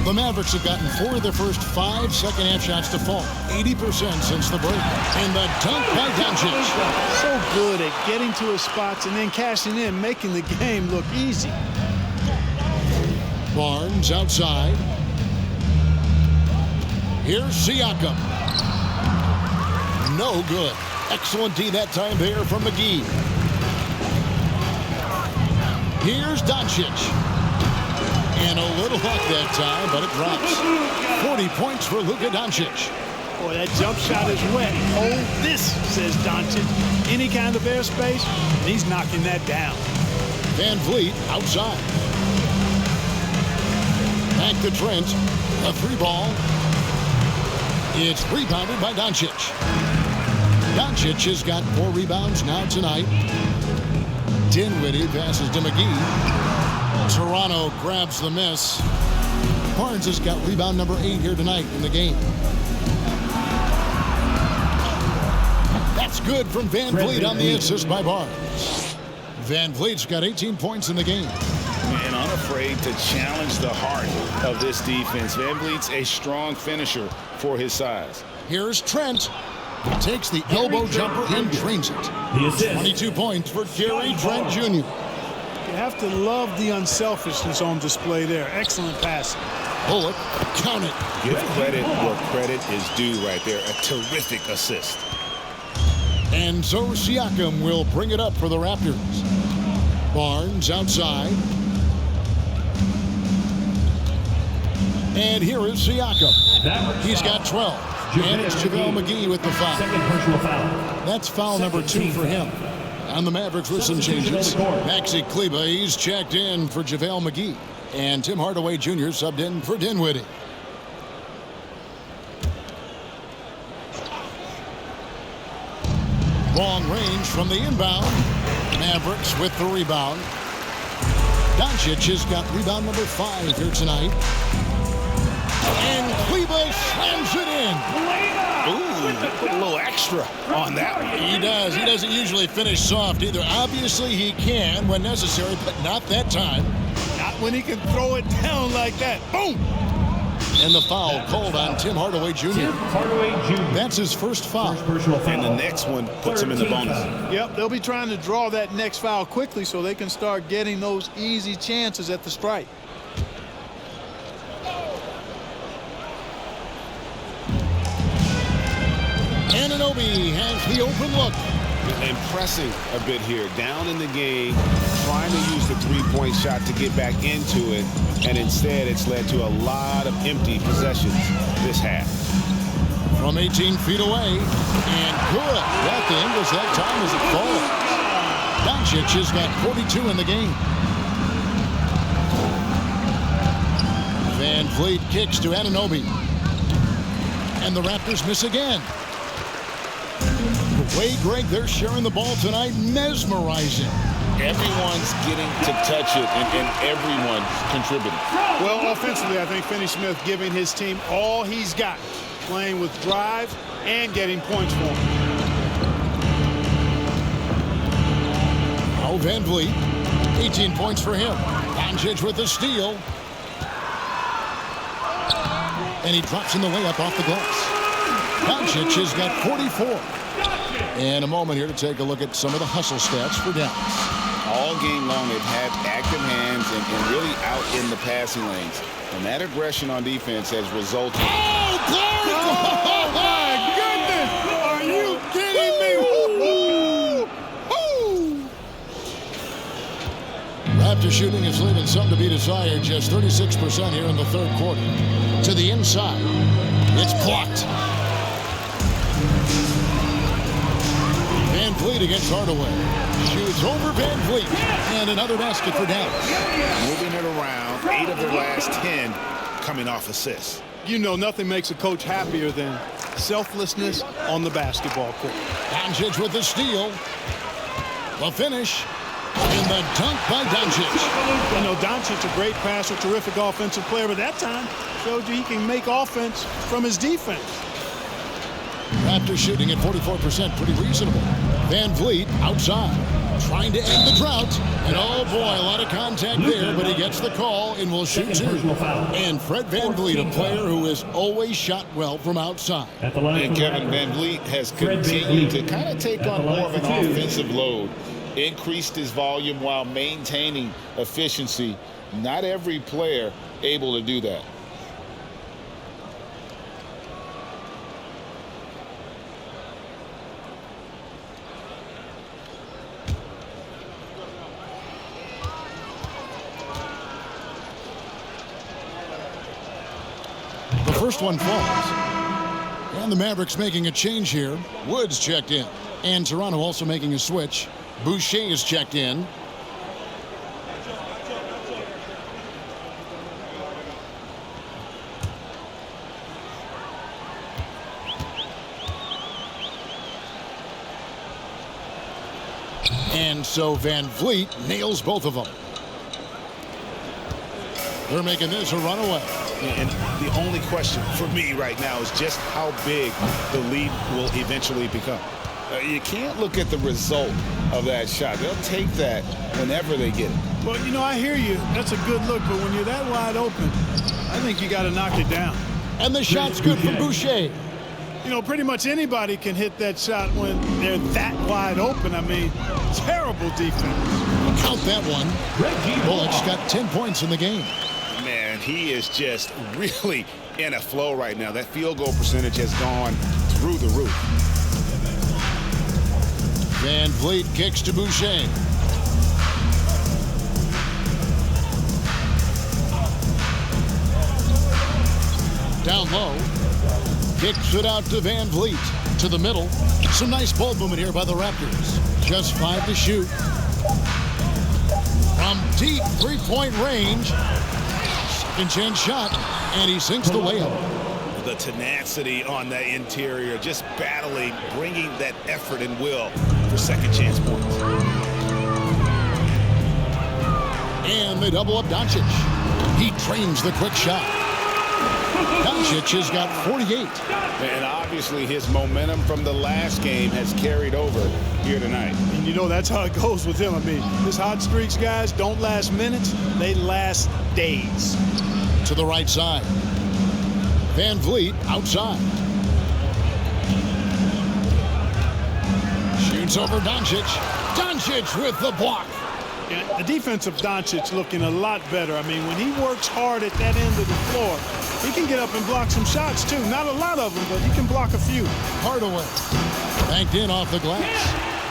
The Mavericks have gotten 4 of their first 5 second-half shots to fall. 80% since the break. And the dunk by Doncic. So good at getting to his spots and then cashing in, making the game look easy. Barnes outside. Here's Siakam. No good. Excellent D that time there from McGee. Here's Doncic. And a little luck that time, but it drops. 40 points for Luka Doncic. Boy, that jump shot is wet. Hold this, says Doncic. Any kind of airspace, and he's knocking that down. Van Vliet outside. Back to Trent. A free ball. It's rebounded by Doncic. Doncic has got 4 rebounds now tonight. Dinwiddie passes to McGee. Toronto grabs the miss. Barnes has got rebound number 8 here tonight in the game. That's good from Van Vliet on the assist by Barnes. Van Vliet's got 18 points in the game. And unafraid to challenge the heart of this defense. Van Vliet's a strong finisher for his size. Here's Trent. Takes the elbow jumper and drains it. 22 points for Gary Trent Jr. You have to love the unselfishness on display there. Excellent passing. Bullock, count it. Give credit where credit is due right there. A terrific assist. And so Siakam will bring it up for the Raptors. Barnes outside. And here is Siakam. He's got 12. And it's JaVale McGee with the foul. Second personal foul. That's foul number 2 for him. And the Mavericks with some changes. Maxi Kleber, he's checked in for JaVale McGee. And Tim Hardaway Jr. subbed in for Dinwiddie. Long range from the inbound. Mavericks with the rebound. Doncic has got rebound number 5 here tonight. And Kleber slams it in. Ooh, put a little extra on that. He does. He doesn't usually finish soft either. Obviously, he can when necessary, but not that time. Not when he can throw it down like that. Boom! And the foul called on Tim Hardaway Jr. That's his first foul. And the next one puts him in the bonus. Yep, they'll be trying to draw that next foul quickly so they can start getting those easy chances at the stripe. Anunoby has the open look. Impressing a bit here. Down in the game, trying to use the three-point shot to get back into it, and instead it's led to a lot of empty possessions this half. From 18 feet away, and good. At the Ingles that time as it falls. Doncic has got 42 in the game. Van Vliet kicks to Anunoby. And the Raptors miss again. The way, Greg, they're sharing the ball tonight, mesmerizing. Everyone's getting to touch it, and everyone's contributing. Well, offensively, I think Finney-Smith giving his team all he's got, playing with drive and getting points for him. Oh, Van Vliet, 18 points for him. Doncic with the steal. And he drops in the layup off the glass. Doncic has got 44. In a moment here to take a look at some of the hustle stats for Dallas. All game long, they've had active hands and really out in the passing lanes. And that aggression on defense has resulted. Oh, Clark! Oh, my goodness! Are you kidding me? Raptor shooting is leaving some to be desired. Just 36% here in the third quarter. To the inside. It's blocked. Van Vliet against Hardaway. Shoots over Van Vliet. And another basket for Dallas. Moving it around. 8 of their last 10 coming off assists. You know, nothing makes a coach happier than selflessness on the basketball court. Doncic with the steal. The finish. And the dunk by Doncic. You know, Doncic, a great passer, terrific offensive player, but that time showed you he can make offense from his defense. Raptors shooting at 44%, pretty reasonable. Van Vliet outside, trying to end the drought. And oh boy, a lot of contact there, but he gets the call and will shoot 2. And Fred Van Vliet, a player who has always shot well from outside. And Kevin Van Vliet has continued to kind of take on more of an offensive load. Increased his volume while maintaining efficiency. Not every player able to do that. The first one falls. And the Mavericks making a change here. Woods checked in. And Toronto also making a switch. Boucher is checked in. And so Van Vliet nails both of them. They're making this a runaway. And the only question for me right now is just how big the lead will eventually become. You can't look at the result of that shot. They'll take that whenever they get it. Well, you know, I hear you. That's a good look, but when you're that wide open, I think you got to knock it down. And the shot's good from Boucher. You know, pretty much anybody can hit that shot when they're that wide open. I mean, terrible defense. Count that one. Bullock's got 10 points in the game. Man, he is just really in a flow right now. That field goal percentage has gone through the roof. Van Vliet kicks to Boucher. Down low. Kicks it out to Van Vliet. To the middle. Some nice ball movement here by the Raptors. Just 5 to shoot. From deep three-point range. Second chance shot. And he sinks the layup. The tenacity on that interior. Just battling, bringing that effort and will for second chance points. And they double up Doncic. He trains the quick shot. Doncic has got 48. And obviously his momentum from the last game has carried over here tonight. And you know, that's how it goes with him. I mean, his hot streaks, guys, don't last minutes. They last days. To the right side. Van Vliet outside. Shoots over Doncic. Doncic with the block. The defense of Doncic looking a lot better. I mean, when he works hard at that end of the floor, he can get up and block some shots, too. Not a lot of them, but he can block a few. Hardaway banked in off the glass.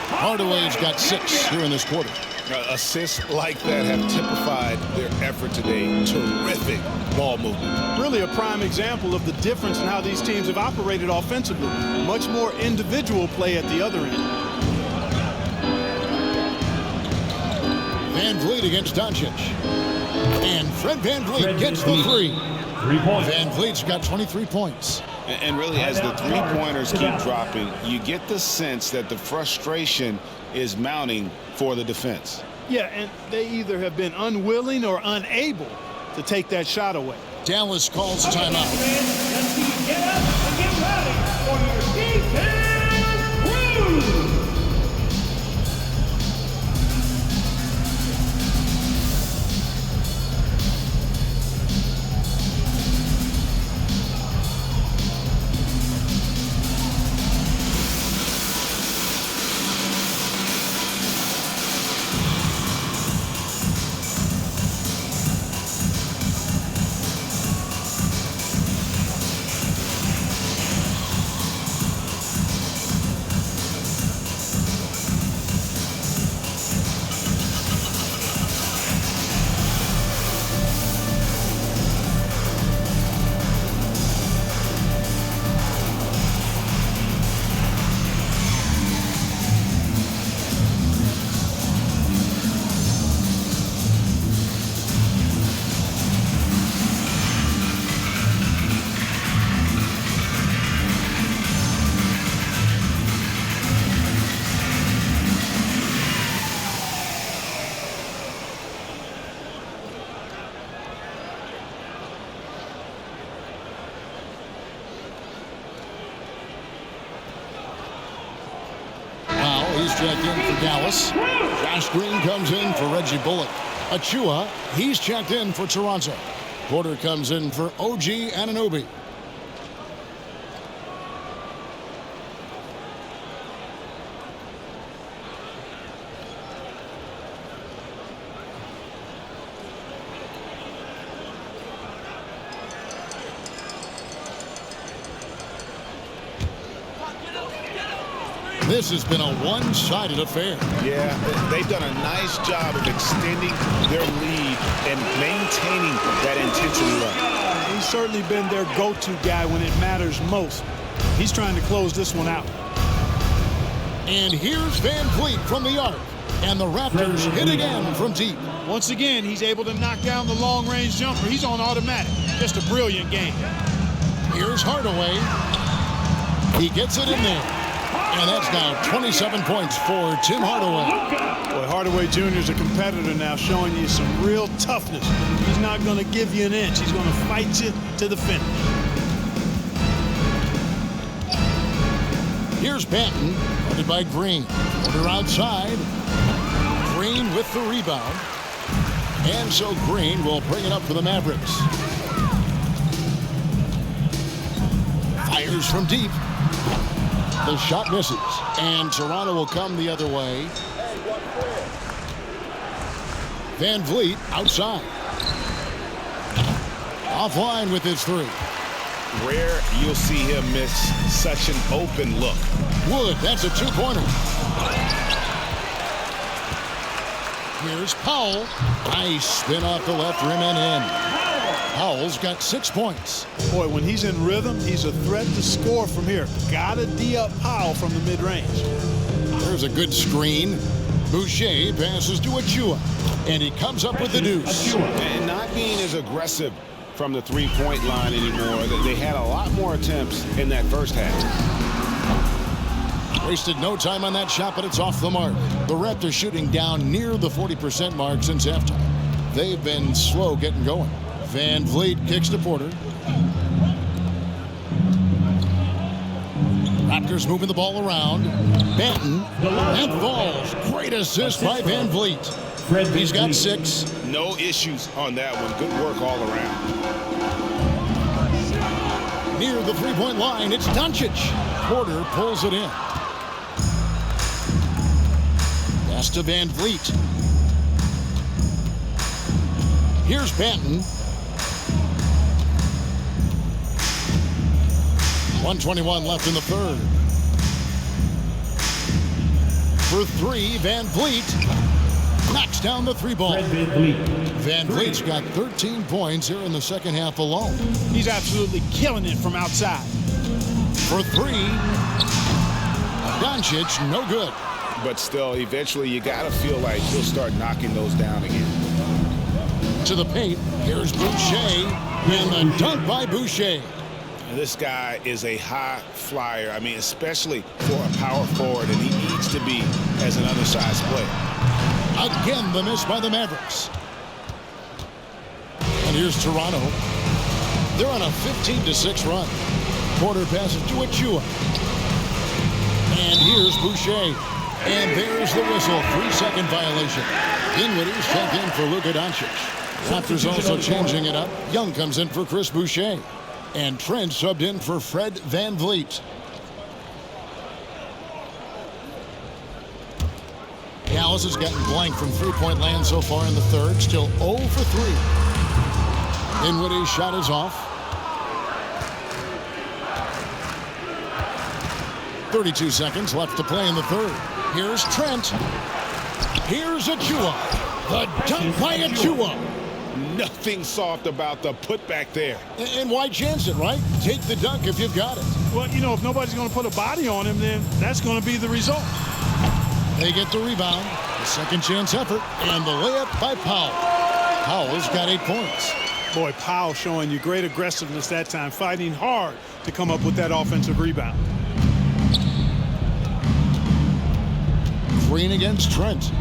Hardaway's got 6 here in this quarter. Assists like that have typified their effort today. Terrific ball movement. Really a prime example of the difference in how these teams have operated offensively. Much more individual play at the other end. Van Vliet against Doncic. And Fred Van Vliet gets the 3. Van Vliet's got 23 points. And really, as the three-pointers keep dropping, you get the sense that the frustration is mounting for the defense. Yeah, and they either have been unwilling or unable to take that shot away. Dallas calls timeout. Let's get up and get ready for your defense crew. He's checked in for Dallas. Josh Green comes in for Reggie Bullock. Achua, he's checked in for Toronto. Porter comes in for OG Anunoby. This has been a one-sided affair. Yeah, they've done a nice job of extending their lead and maintaining that intensity level. He's certainly been their go-to guy when it matters most. He's trying to close this one out. And here's Van Vliet from the arc. And the Raptors hit again from deep. Once again, he's able to knock down the long-range jumper. He's on automatic. Just a brilliant game. Here's Hardaway. He gets it in there. And that's now 27 points for Tim Hardaway. Boy, Hardaway Jr. is a competitor now, showing you some real toughness. He's not going to give you an inch. He's going to fight you to the finish. Here's Banton, guarded by Green. Order outside. Green with the rebound. And so Green will bring it up for the Mavericks. Fires from deep. The shot misses. And Toronto will come the other way. Van Vliet outside. Offline with his three. Rare you'll see him miss such an open look. Wood, that's a two-pointer. Here's Powell. Nice spin off the left rim and in. Powell's got 6 points. Boy, when he's in rhythm, he's a threat to score from here. Gotta D-up Powell from the mid-range. There's a good screen. Boucher passes to Achua, and he comes up with the deuce. And not being as aggressive from the three-point line anymore. They had a lot more attempts in that first half. Wasted no time on that shot, but it's off the mark. The Raptors shooting down near the 40% mark since halftime. They've been slow getting going. Van Vliet kicks to Porter. Raptors moving the ball around. Banton. That falls. Great assist by Van Vliet. He's got 6. No issues on that one. Good work all around. Near the three-point line, it's Doncic. Porter pulls it in. Pass to Van Vliet. Here's Banton. 1:21 left in the third. For three, Van Vliet knocks down the three ball. Van Vliet's got 13 points here in the second half alone. He's absolutely killing it from outside. For three, Doncic, no good. But still, eventually you got to feel like he'll start knocking those down again. To the paint, here's Boucher, and the dunk by Boucher. This guy is a high flyer. I mean, especially for a power forward, and he needs to be as an undersized player. Again, the miss by the Mavericks. And here's Toronto. They're on a 15-6 run. Porter passes to Achua. And here's Boucher. And there's the whistle. 3-second violation. Dinwiddie's checked in for Luka Doncic. Raptors also changing it up. Young comes in for Chris Boucher. And Trent subbed in for Fred Van Vliet. Dallas has gotten blank from three-point land so far in the third. Still 0 for 3. Dinwiddie's shot is off. 32 seconds left to play in the third. Here's Trent. Here's Achua. The dunk by Achua. Nothing soft about the putback there. And why chance it, right? Take the dunk if you've got it. Well, you know, if nobody's going to put a body on him, then that's going to be the result. They get the rebound, the second chance effort, and the layup by Powell. Powell's got 8 points. Boy, Powell showing you great aggressiveness that time, fighting hard to come up with that offensive rebound. Green against Trent.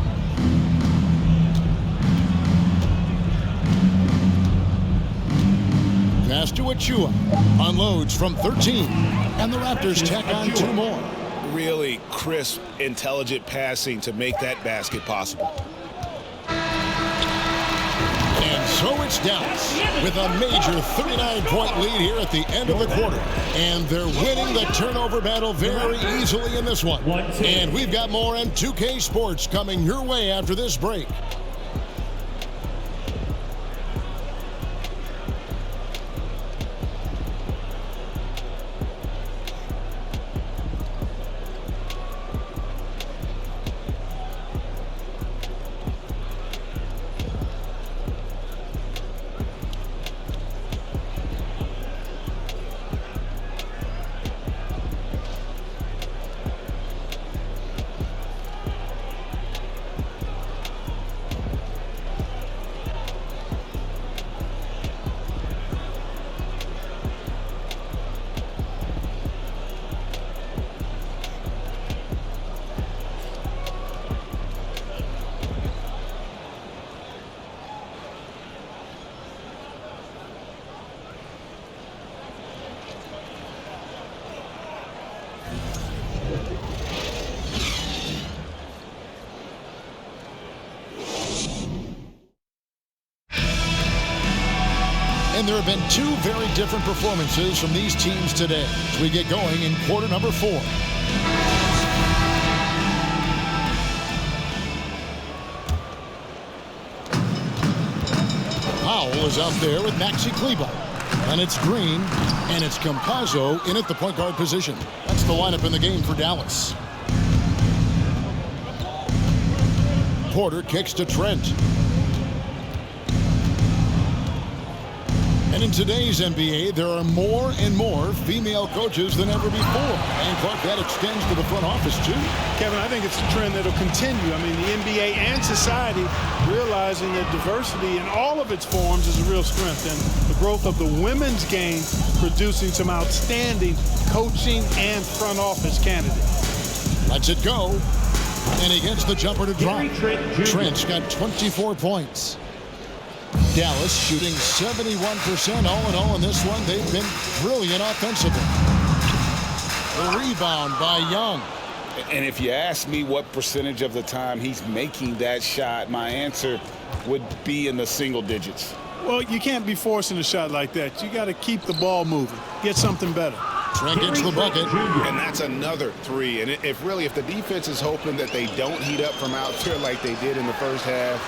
Pass to Achua. Unloads from 13. And the Raptors tack on 2 more. Really crisp, intelligent passing to make that basket possible. And so it's Dallas with a major 39-point lead here at the end of the quarter. And they're winning the turnover battle very easily in this one. And we've got more on 2K Sports coming your way after this break. And there have been two very different performances from these teams today as we get going in quarter number 4. Powell is out there with Maxi Kleber. And it's Green, and it's Campazzo in at the point guard position. That's the lineup in the game for Dallas. Porter kicks to Trent. And in today's NBA, there are more and more female coaches than ever before. And Clark, that extends to the front office, too. Kevin, I think it's a trend that'll continue. I mean, the NBA and society realizing that diversity in all of its forms is a real strength. And the growth of the women's game producing some outstanding coaching and front office candidates. Lets it go. And he gets the jumper to drop. Trent's got 24 points. Dallas shooting 71% all in all in this one. They've been brilliant offensively. The rebound by Young. And if you ask me what percentage of the time he's making that shot, my answer would be in the single digits. Well, you can't be forcing a shot like that. You got to keep the ball moving. Get something better. Trent gets the bucket. And that's another three. And if the defense is hoping that they don't heat up from out there like they did in the first half,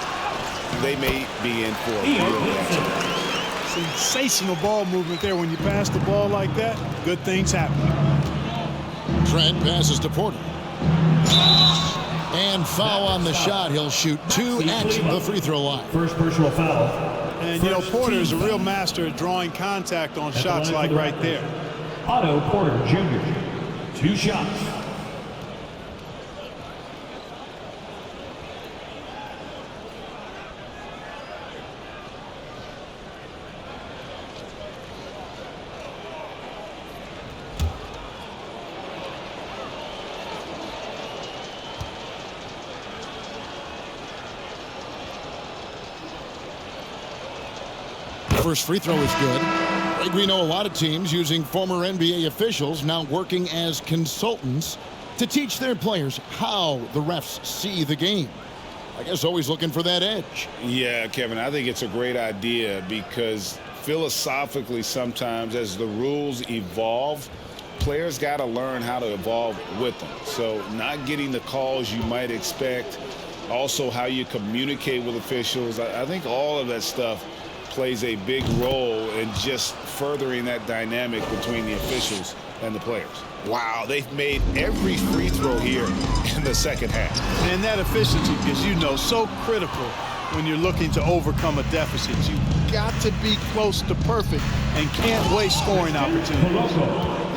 they may be in for a real matchup. Sensational ball movement there. When you pass the ball like that, good things happen. Trent passes to Porter. And foul on the shot. He'll shoot 2 at the free throw line. First personal foul. And, you know, Porter is a real master at drawing contact on shots like right there. Otto Porter Jr., 2 shots. First free throw is good. Like we know a lot of teams using former NBA officials now working as consultants to teach their players how the refs see the game. I guess always looking for that edge. Yeah, Kevin, I think it's a great idea because philosophically sometimes as the rules evolve, players got to learn how to evolve with them. So not getting the calls you might expect, also how you communicate with officials. I think all of that stuff plays a big role in just furthering that dynamic between the officials and the players. Wow, they've made every free throw here in the second half. And that efficiency, as you know, so critical when you're looking to overcome a deficit. You've got to be close to perfect and can't waste scoring opportunities.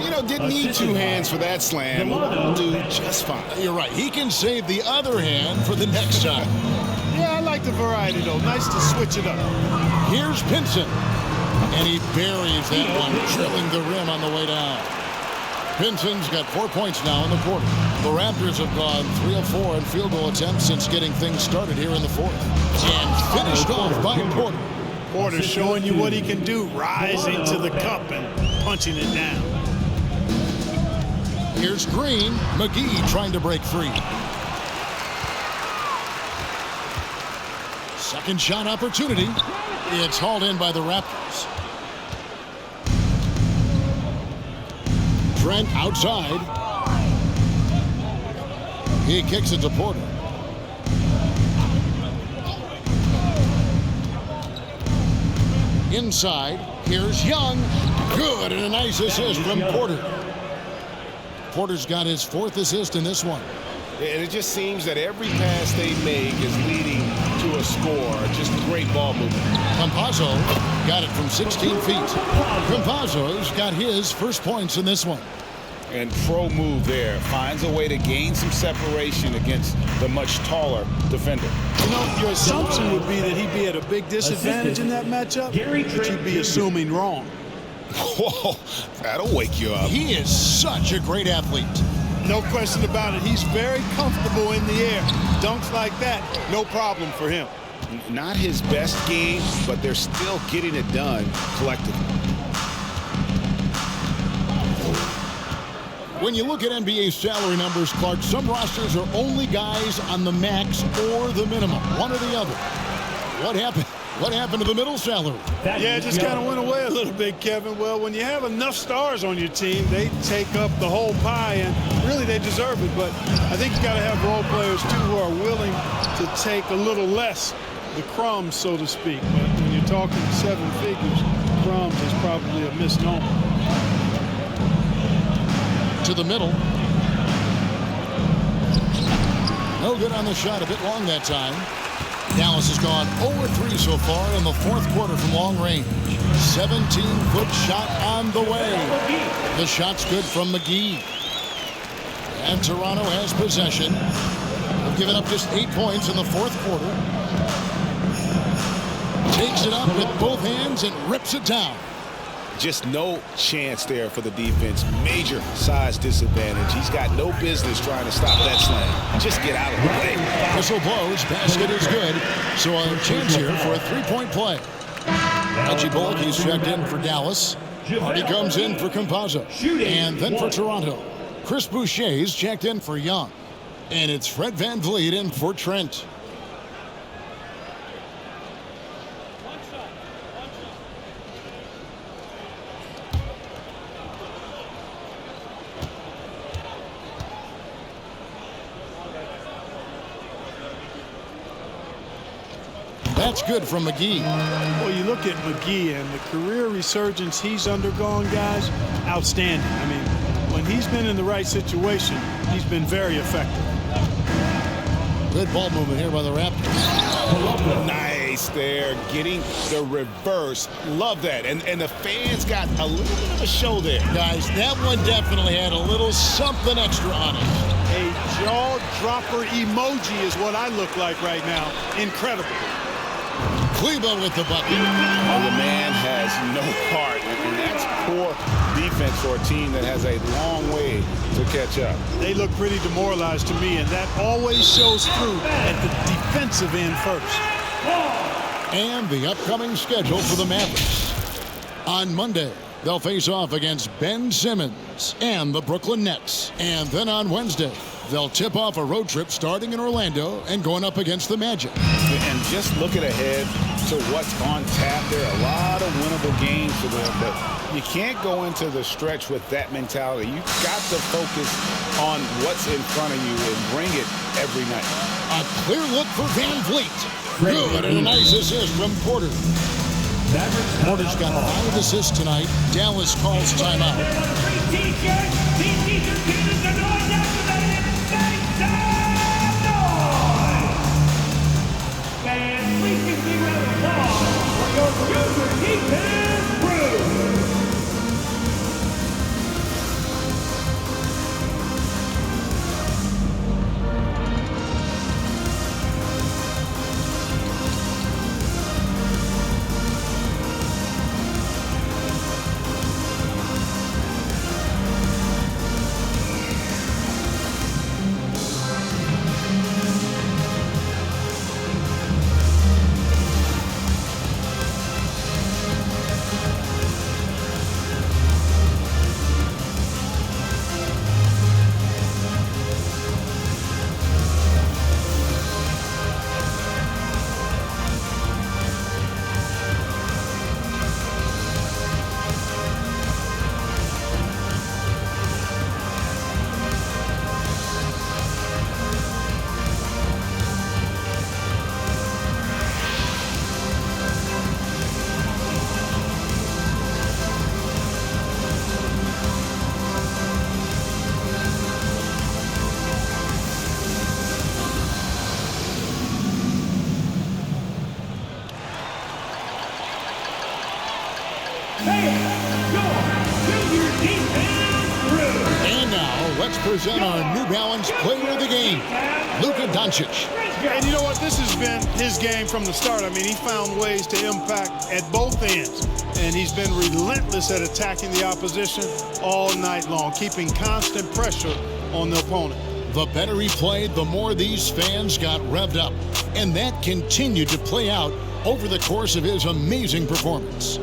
You know, didn't need 2 hands for that slam. We'll do just fine. You're right. He can save the other hand for the next shot. Yeah, I like the variety, though. Nice to switch it up. Here's Pinson. And he buries that one, drilling the rim on the way down. Pinson's got 4 points now in the quarter. The Raptors have gone 3 of 4 in field goal attempts since getting things started here in the fourth. And finished off by Porter. Porter showing you what he can do, rising to the cup and punching it down. Here's Green. McGee trying to break free. Second shot opportunity. It's hauled in by the Raptors. Trent outside. He kicks it to Porter. Inside, here's Young. Good, and a nice assist from Porter. Porter's got his 4th assist in this one. And it just seems that every pass they make is leading to a score. Just great ball movement. Campazzo got it from 16 feet. Campazzo's got his first points in this one. And pro move there. Finds a way to gain some separation against the much taller defender. You know, your assumption would be that he'd be at a big disadvantage in that matchup, but you'd be assuming wrong. Whoa, that'll wake you up. He is such a great athlete. No question about it. He's very comfortable in the air. Dunks like that, no problem for him. Not his best game, but they're still getting it done collectively. When you look at NBA salary numbers, Clark, some rosters are only guys on the max or the minimum, one or the other. What happened? What happened to the middle salary? Yeah, it just kind of went away a little bit, Kevin. Well, when you have enough stars on your team, they take up the whole pie, and really they deserve it. But I think you got to have role players, too, who are willing to take a little less, the crumbs, so to speak. But when you're talking 7 figures, crumbs is probably a misnomer. To the middle. No good on the shot, a bit long that time. Dallas has gone 0-3 so far in the fourth quarter from long range. 17-foot shot on the way. The shot's good from McGee. And Toronto has possession. They've given up just 8 points in the fourth quarter. Takes it up with both hands and rips it down. Just no chance there for the defense. Major size disadvantage. He's got no business trying to stop that slam. Just get out of the way. Whistle blows. Basket is good. So a chance here for a three-point play. Reggie Bullock, he's checked in for Dallas. Hardy comes in for Campazzo. And then for Toronto. Chris Boucher's checked in for Young. And it's Fred VanVleet in for Trent. That's good from McGee. Well, you look at McGee and the career resurgence he's undergone, guys, outstanding. I mean, when he's been in the right situation, he's been very effective. Good ball movement here by the Raptors. Nice there, getting the reverse. Love that. And the fans got a little bit of a show there. Guys, that one definitely had a little something extra on it. A jaw-dropper emoji is what I look like right now. Incredible. Kleba with the bucket. Oh, the man has no heart, and that's poor defense for a team that has a long way to catch up. They look pretty demoralized to me, and that always shows through at the defensive end first. And the upcoming schedule for the Mavericks. On Monday, they'll face off against Ben Simmons and the Brooklyn Nets. And then on Wednesday, they'll tip off a road trip starting in Orlando and going up against the Magic. And just looking ahead to what's on tap, there are a lot of winnable games for them, but you can't go into the stretch with that mentality. You've got to focus on what's in front of you and bring it every night. A clear look for VanVleet. Good, and a nice assist from Porter. Porter's got 5 assists tonight. Dallas calls timeout. And now, let's present our New Balance Player of the Game, Luka Doncic. And you know what? This has been his game from the start. I mean, he found ways to impact at both ends. And he's been relentless at attacking the opposition all night long, keeping constant pressure on the opponent. The better he played, the more these fans got revved up. And that continued to play out over the course of his amazing performance.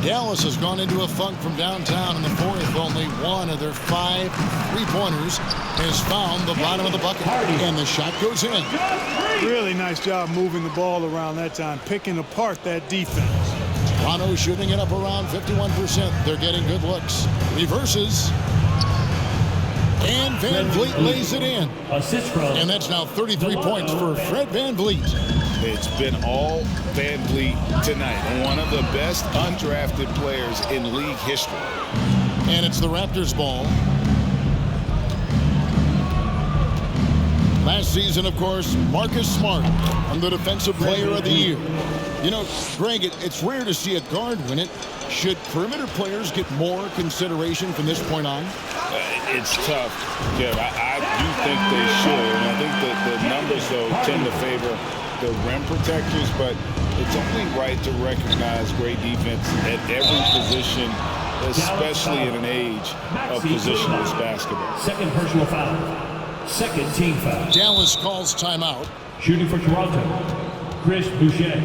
Dallas has gone into a funk from downtown in the fourth. Only one of their 5 3-pointers has found the bottom of the bucket. And the shot goes in. Really nice job moving the ball around that time, picking apart that defense. Toronto shooting it up around 51%. They're getting good looks. Reverses. And Van Vliet lays it in. And that's now 33 points for Fred Van Vliet. It's been all Van Vliet tonight. One of the best undrafted players in league history. And it's the Raptors ball. Last season, of course, Marcus Smart won the Defensive Player of the Year. You know, Greg, it's rare to see a guard win it. Should perimeter players get more consideration from this point on? It's tough, Kev. I do think they should. And I think that the numbers, though, tend to favor the rim protectors, but it's only right to recognize great defense at every position, especially in an age of positionless basketball. Second personal foul. Second team foul. Dallas calls timeout. Shooting for Toronto, Chris Boucher.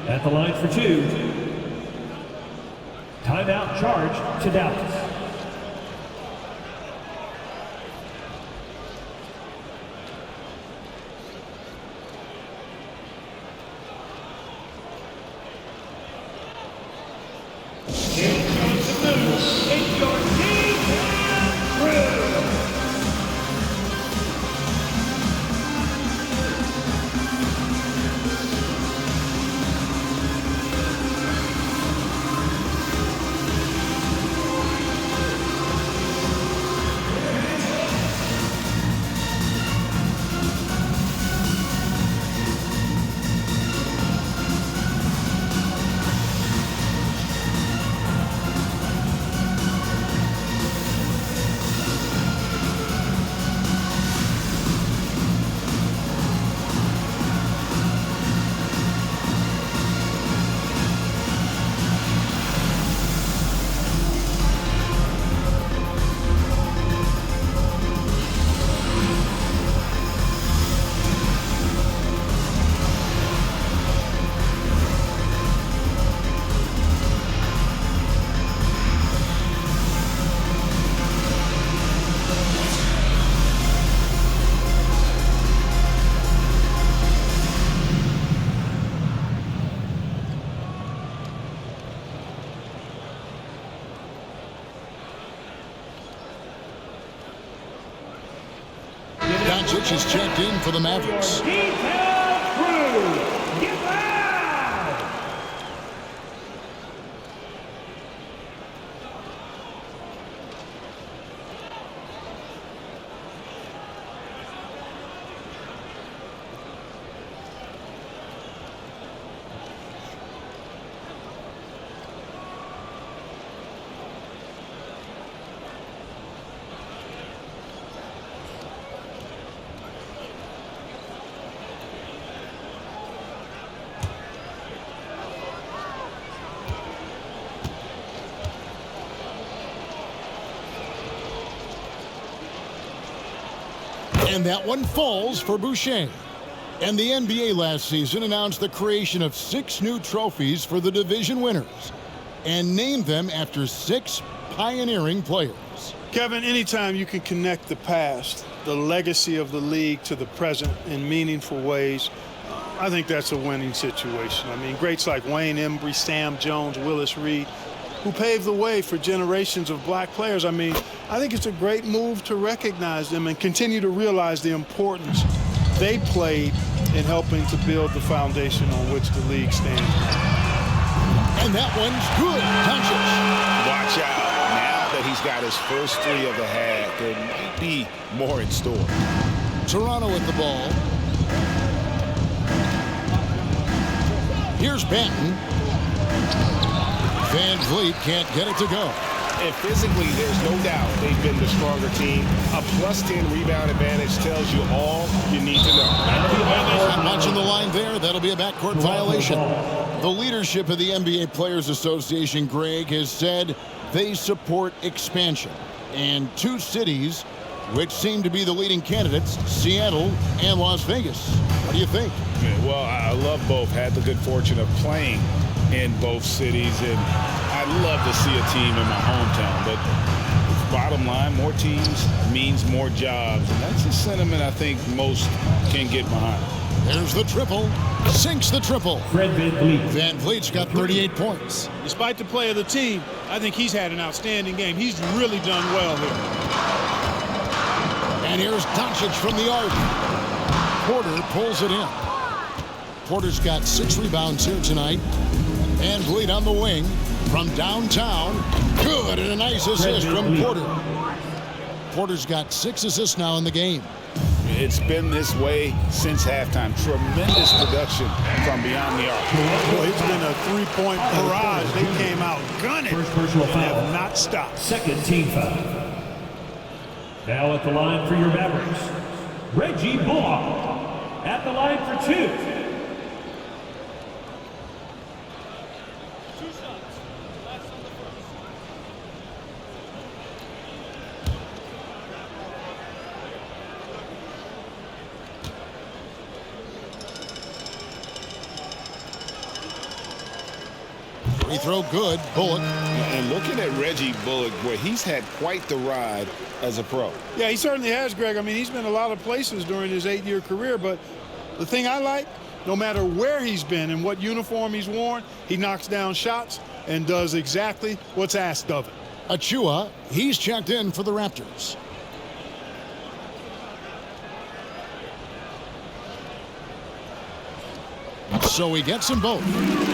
At the line for 2. Timeout charge to Dallas. Doncic is checked in for the Mavericks. And that one falls for Boucher. And the NBA last season announced the creation of 6 new trophies for the division winners and named them after 6 pioneering players. Kevin, anytime you can connect the past, the legacy of the league to the present in meaningful ways, I think that's a winning situation. I mean, greats like Wayne Embry, Sam Jones, Willis Reed, who paved the way for generations of black players. I mean, I think it's a great move to recognize them and continue to realize the importance they played in helping to build the foundation on which the league stands. And that one's good. Doncic. Watch out. Now that he's got his first 3 of the half, there might be more in store. Toronto with the ball. Here's Banton. Van Vliet can't get it to go. And physically, there's no doubt they've been the stronger team. A +10 rebound advantage tells you all you need to know. Not watching the line there. That'll be a backcourt violation. The leadership of the NBA Players Association, Greg, has said they support expansion. And 2 cities which seem to be the leading candidates, Seattle and Las Vegas. What do you think? Well, I love both. Had the good fortune of playing in both cities, and I'd love to see a team in my hometown, but bottom line, more teams means more jobs, and that's a sentiment I think most can get behind. There's the triple. Sinks the triple. Fred VanVleet. VanVleet's got 38 points. Despite the play of the team, I think he's had an outstanding game. He's really done well here. And here's Doncic from the arc. Porter pulls it in. Porter's got 6 rebounds here tonight. VanVleet on the wing from downtown. Good, and a nice assist from Porter. Porter's got 6 assists now in the game. It's been this way since halftime. Tremendous production from beyond the arc. Boy, it's been a three-point barrage. They came out gunning. First personal and foul. have not stopped. Second team foul. Now at the line for your Mavericks, Reggie Bullock. At the line for 2. Free throw good. Bullock. And looking at Reggie Bullock, boy, he's had quite the ride as a pro. Yeah, he certainly has, Greg. I mean, he's been a lot of places during his 8-year career, but the thing I like, no matter where he's been and what uniform he's worn, he knocks down shots and does exactly what's asked of him. Achua, he's checked in for the Raptors. So he gets them both.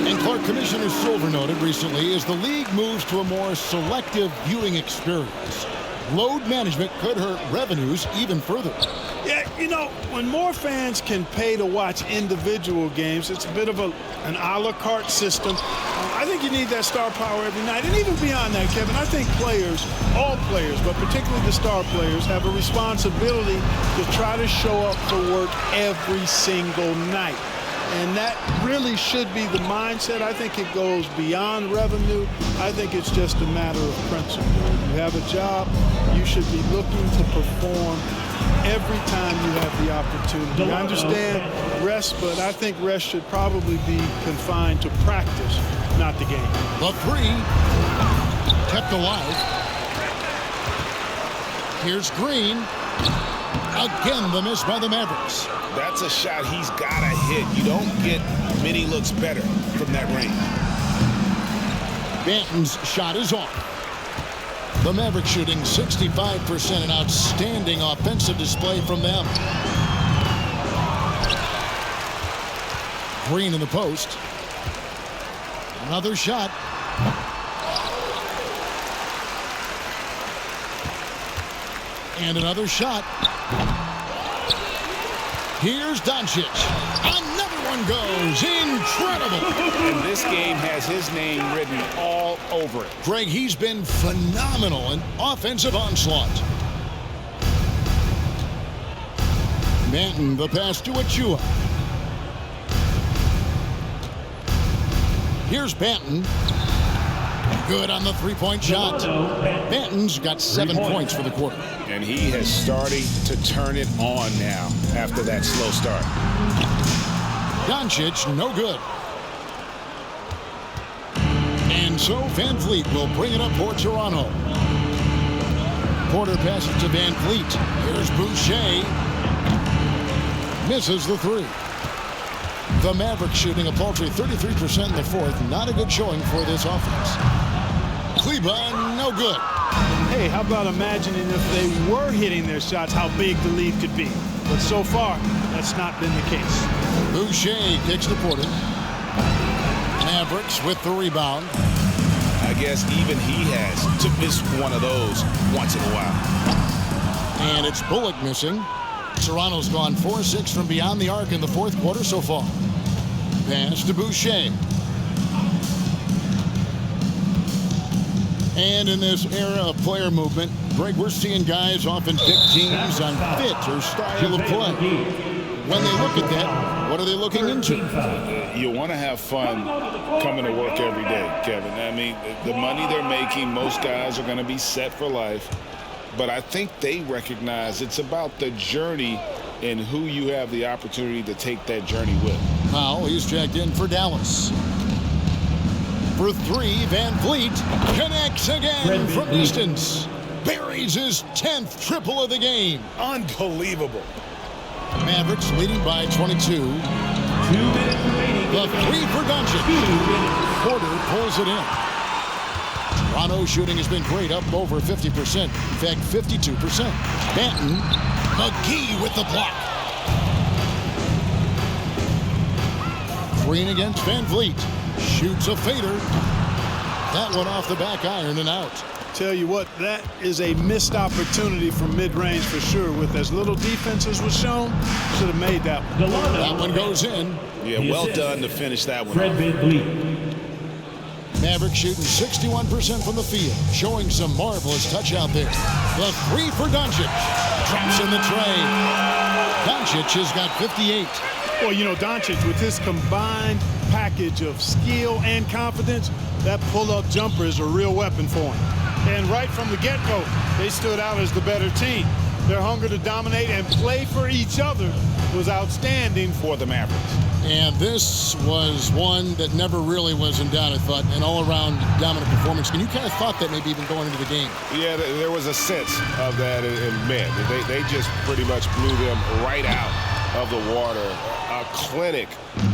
And Clark, Commissioner Silver noted recently, as the league moves to a more selective viewing experience, load management could hurt revenues even further. Yeah, you know, when more fans can pay to watch individual games, it's a bit of an a la carte system. I think you need that star power every night. And even beyond that, Kevin, I think players, all players, but particularly the star players, have a responsibility to try to show up for work every single night. And that really should be the mindset. I think it goes beyond revenue. I think it's just a matter of principle. You have a job, you should be looking to perform every time you have the opportunity. I understand rest, but I think rest should probably be confined to practice, not the game. The 3 kept alive. Here's Green. Again, the miss by the Mavericks. That's a shot he's got to hit. You don't get many looks better from that range. Banton's shot is off. The Mavericks shooting 65%, an outstanding offensive display from them. Green in the post. Another shot. And another shot. Here's Doncic. Another one goes. Incredible. And this game has his name written all over it. Greg, he's been phenomenal in offensive onslaught. Banton, the pass to Achua. Here's Banton. Good on the three-point shot. Banton's got 7 points for the quarter. And he has started to turn it on now after that slow start. Doncic, no good. And so VanVleet will bring it up for Toronto. Porter passes to VanVleet. Here's Boucher. Misses the 3. The Mavericks shooting a paltry 33% in the fourth. Not a good showing for this offense. Cleveland, no good. Hey, how about imagining if they were hitting their shots, how big the lead could be. But so far, that's not been the case. Boucher kicks to Porter. Mavericks with the rebound. I guess even he has to miss one of those once in a while. And it's Bullock missing. Toronto's gone 4-6 from beyond the arc in the fourth quarter so far. Pass to Boucher. And in this era of player movement, Greg, we're seeing guys often pick teams on fit or style of play. When they look at that, what are they looking into? You want to have fun coming to work every day, Kevin. I mean, the money they're making, most guys are going to be set for life. But I think they recognize it's about the journey and who you have the opportunity to take that journey with. Powell, he's checked in for Dallas. For three, Van Vliet connects again from distance. Buries his 10th triple of the game. Unbelievable. Mavericks leading by 22. 2 minutes remaining. The three for Doncic. Porter pulls it in. Toronto's shooting has been great, up over 50%. In fact, 52%. Banton, McGee with the block. Green against Van Vliet. Shoots a fader. That one off the back iron and out. Tell you what, that is a missed opportunity from mid-range for sure. With as little defense as was shown, should have made that one. That one goes in. Yeah, well done to finish that one. Fred VanVleet. Mavericks shooting 61% from the field, showing some marvelous touch out there. The three for Doncic. Drops in the tray. Doncic has got 58. Well, you know, Doncic, with his combined package of skill and confidence, that pull-up jumper is a real weapon for him. And right from the get-go, they stood out as the better team. Their hunger to dominate and play for each other was outstanding for the Mavericks. And this was one that never really was in doubt, I thought, an all-around dominant performance. And you kind of thought that maybe even going into the game. Yeah, there was a sense of that in men. They just pretty much blew them right out of the water. A clinic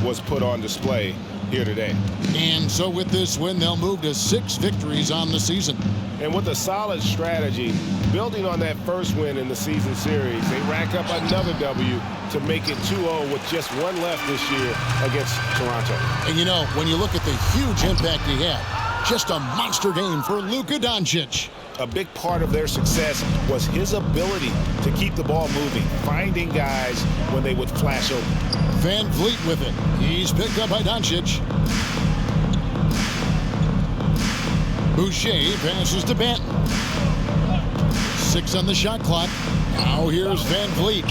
was put on display here today. And so with this win, they'll move to 6 victories on the season. And with a solid strategy, building on that first win in the season series, they rack up another W to make it 2-0 with just one left this year against Toronto. And you know, when you look at the huge impact he had, just a monster game for Luka Doncic. A big part of their success was his ability to keep the ball moving, finding guys when they would flash open. Van Vliet with it. He's picked up by Doncic. Boucher passes to Banton. 6 on the shot clock. Now here's Van Vliet.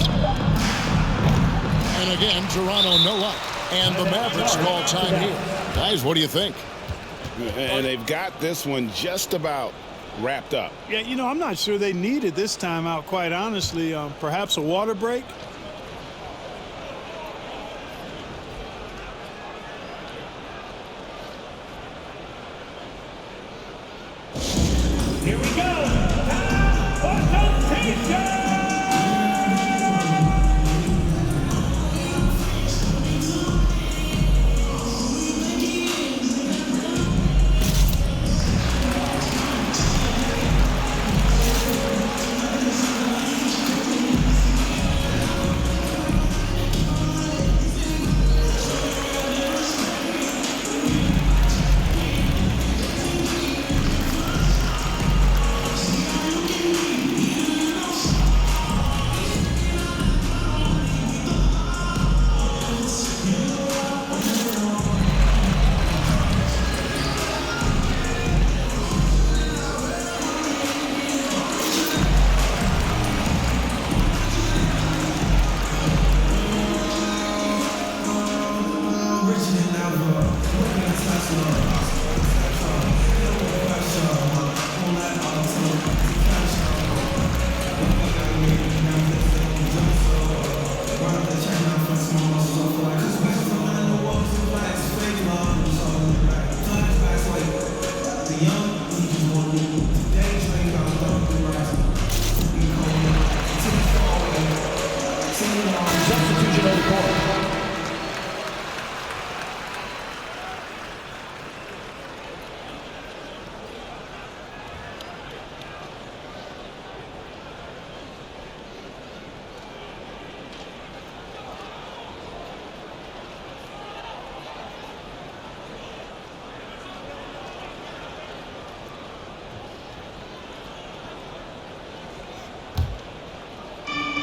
And again, Toronto no up. And the Mavericks call time here. Guys, what do you think? And they've got this one just about wrapped up. Yeah, you know, I'm not sure they needed this timeout, quite honestly. Perhaps a water break. Here we go. Time for rotation.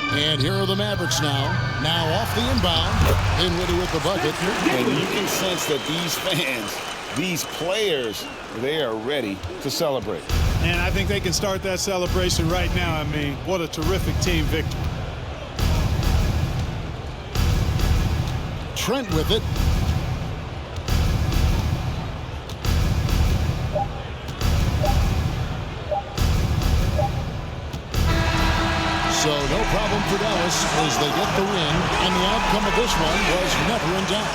And here are the Mavericks now. Now off the inbound. Dinwiddie with the bucket. And you can sense that these fans, these players, they are ready to celebrate. And I think they can start that celebration right now. I mean, what a terrific team victory. Trent with it. So no problem for Dallas as they get the win, and the outcome of this one was never in doubt.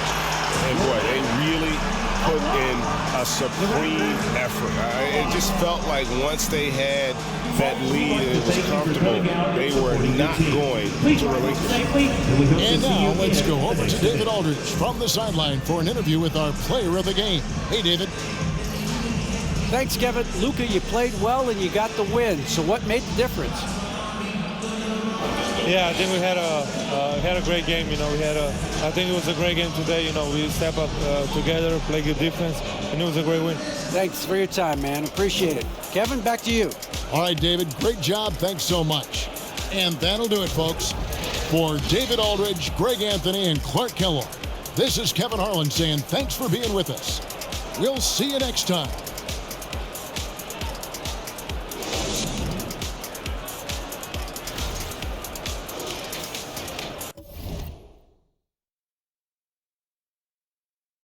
And boy, they really put in a supreme effort. It just felt like once they had that lead and it was comfortable, they were not going to relinquish. And now let's go over to David Aldridge from the sideline for an interview with our player of the game. Hey, David. Thanks, Kevin. Luka, you played well and you got the win. So what made the difference? Yeah, I think we had a great game. I think it was a great game today. We step up together, play good defense, and it was a great win. Thanks for your time, man. Appreciate it. Kevin, back to you. All right, David, great job. Thanks so much. And that'll do it, folks. For David Aldridge, Greg Anthony, and Clark Kellogg, this is Kevin Harlan saying thanks for being with us. We'll see you next time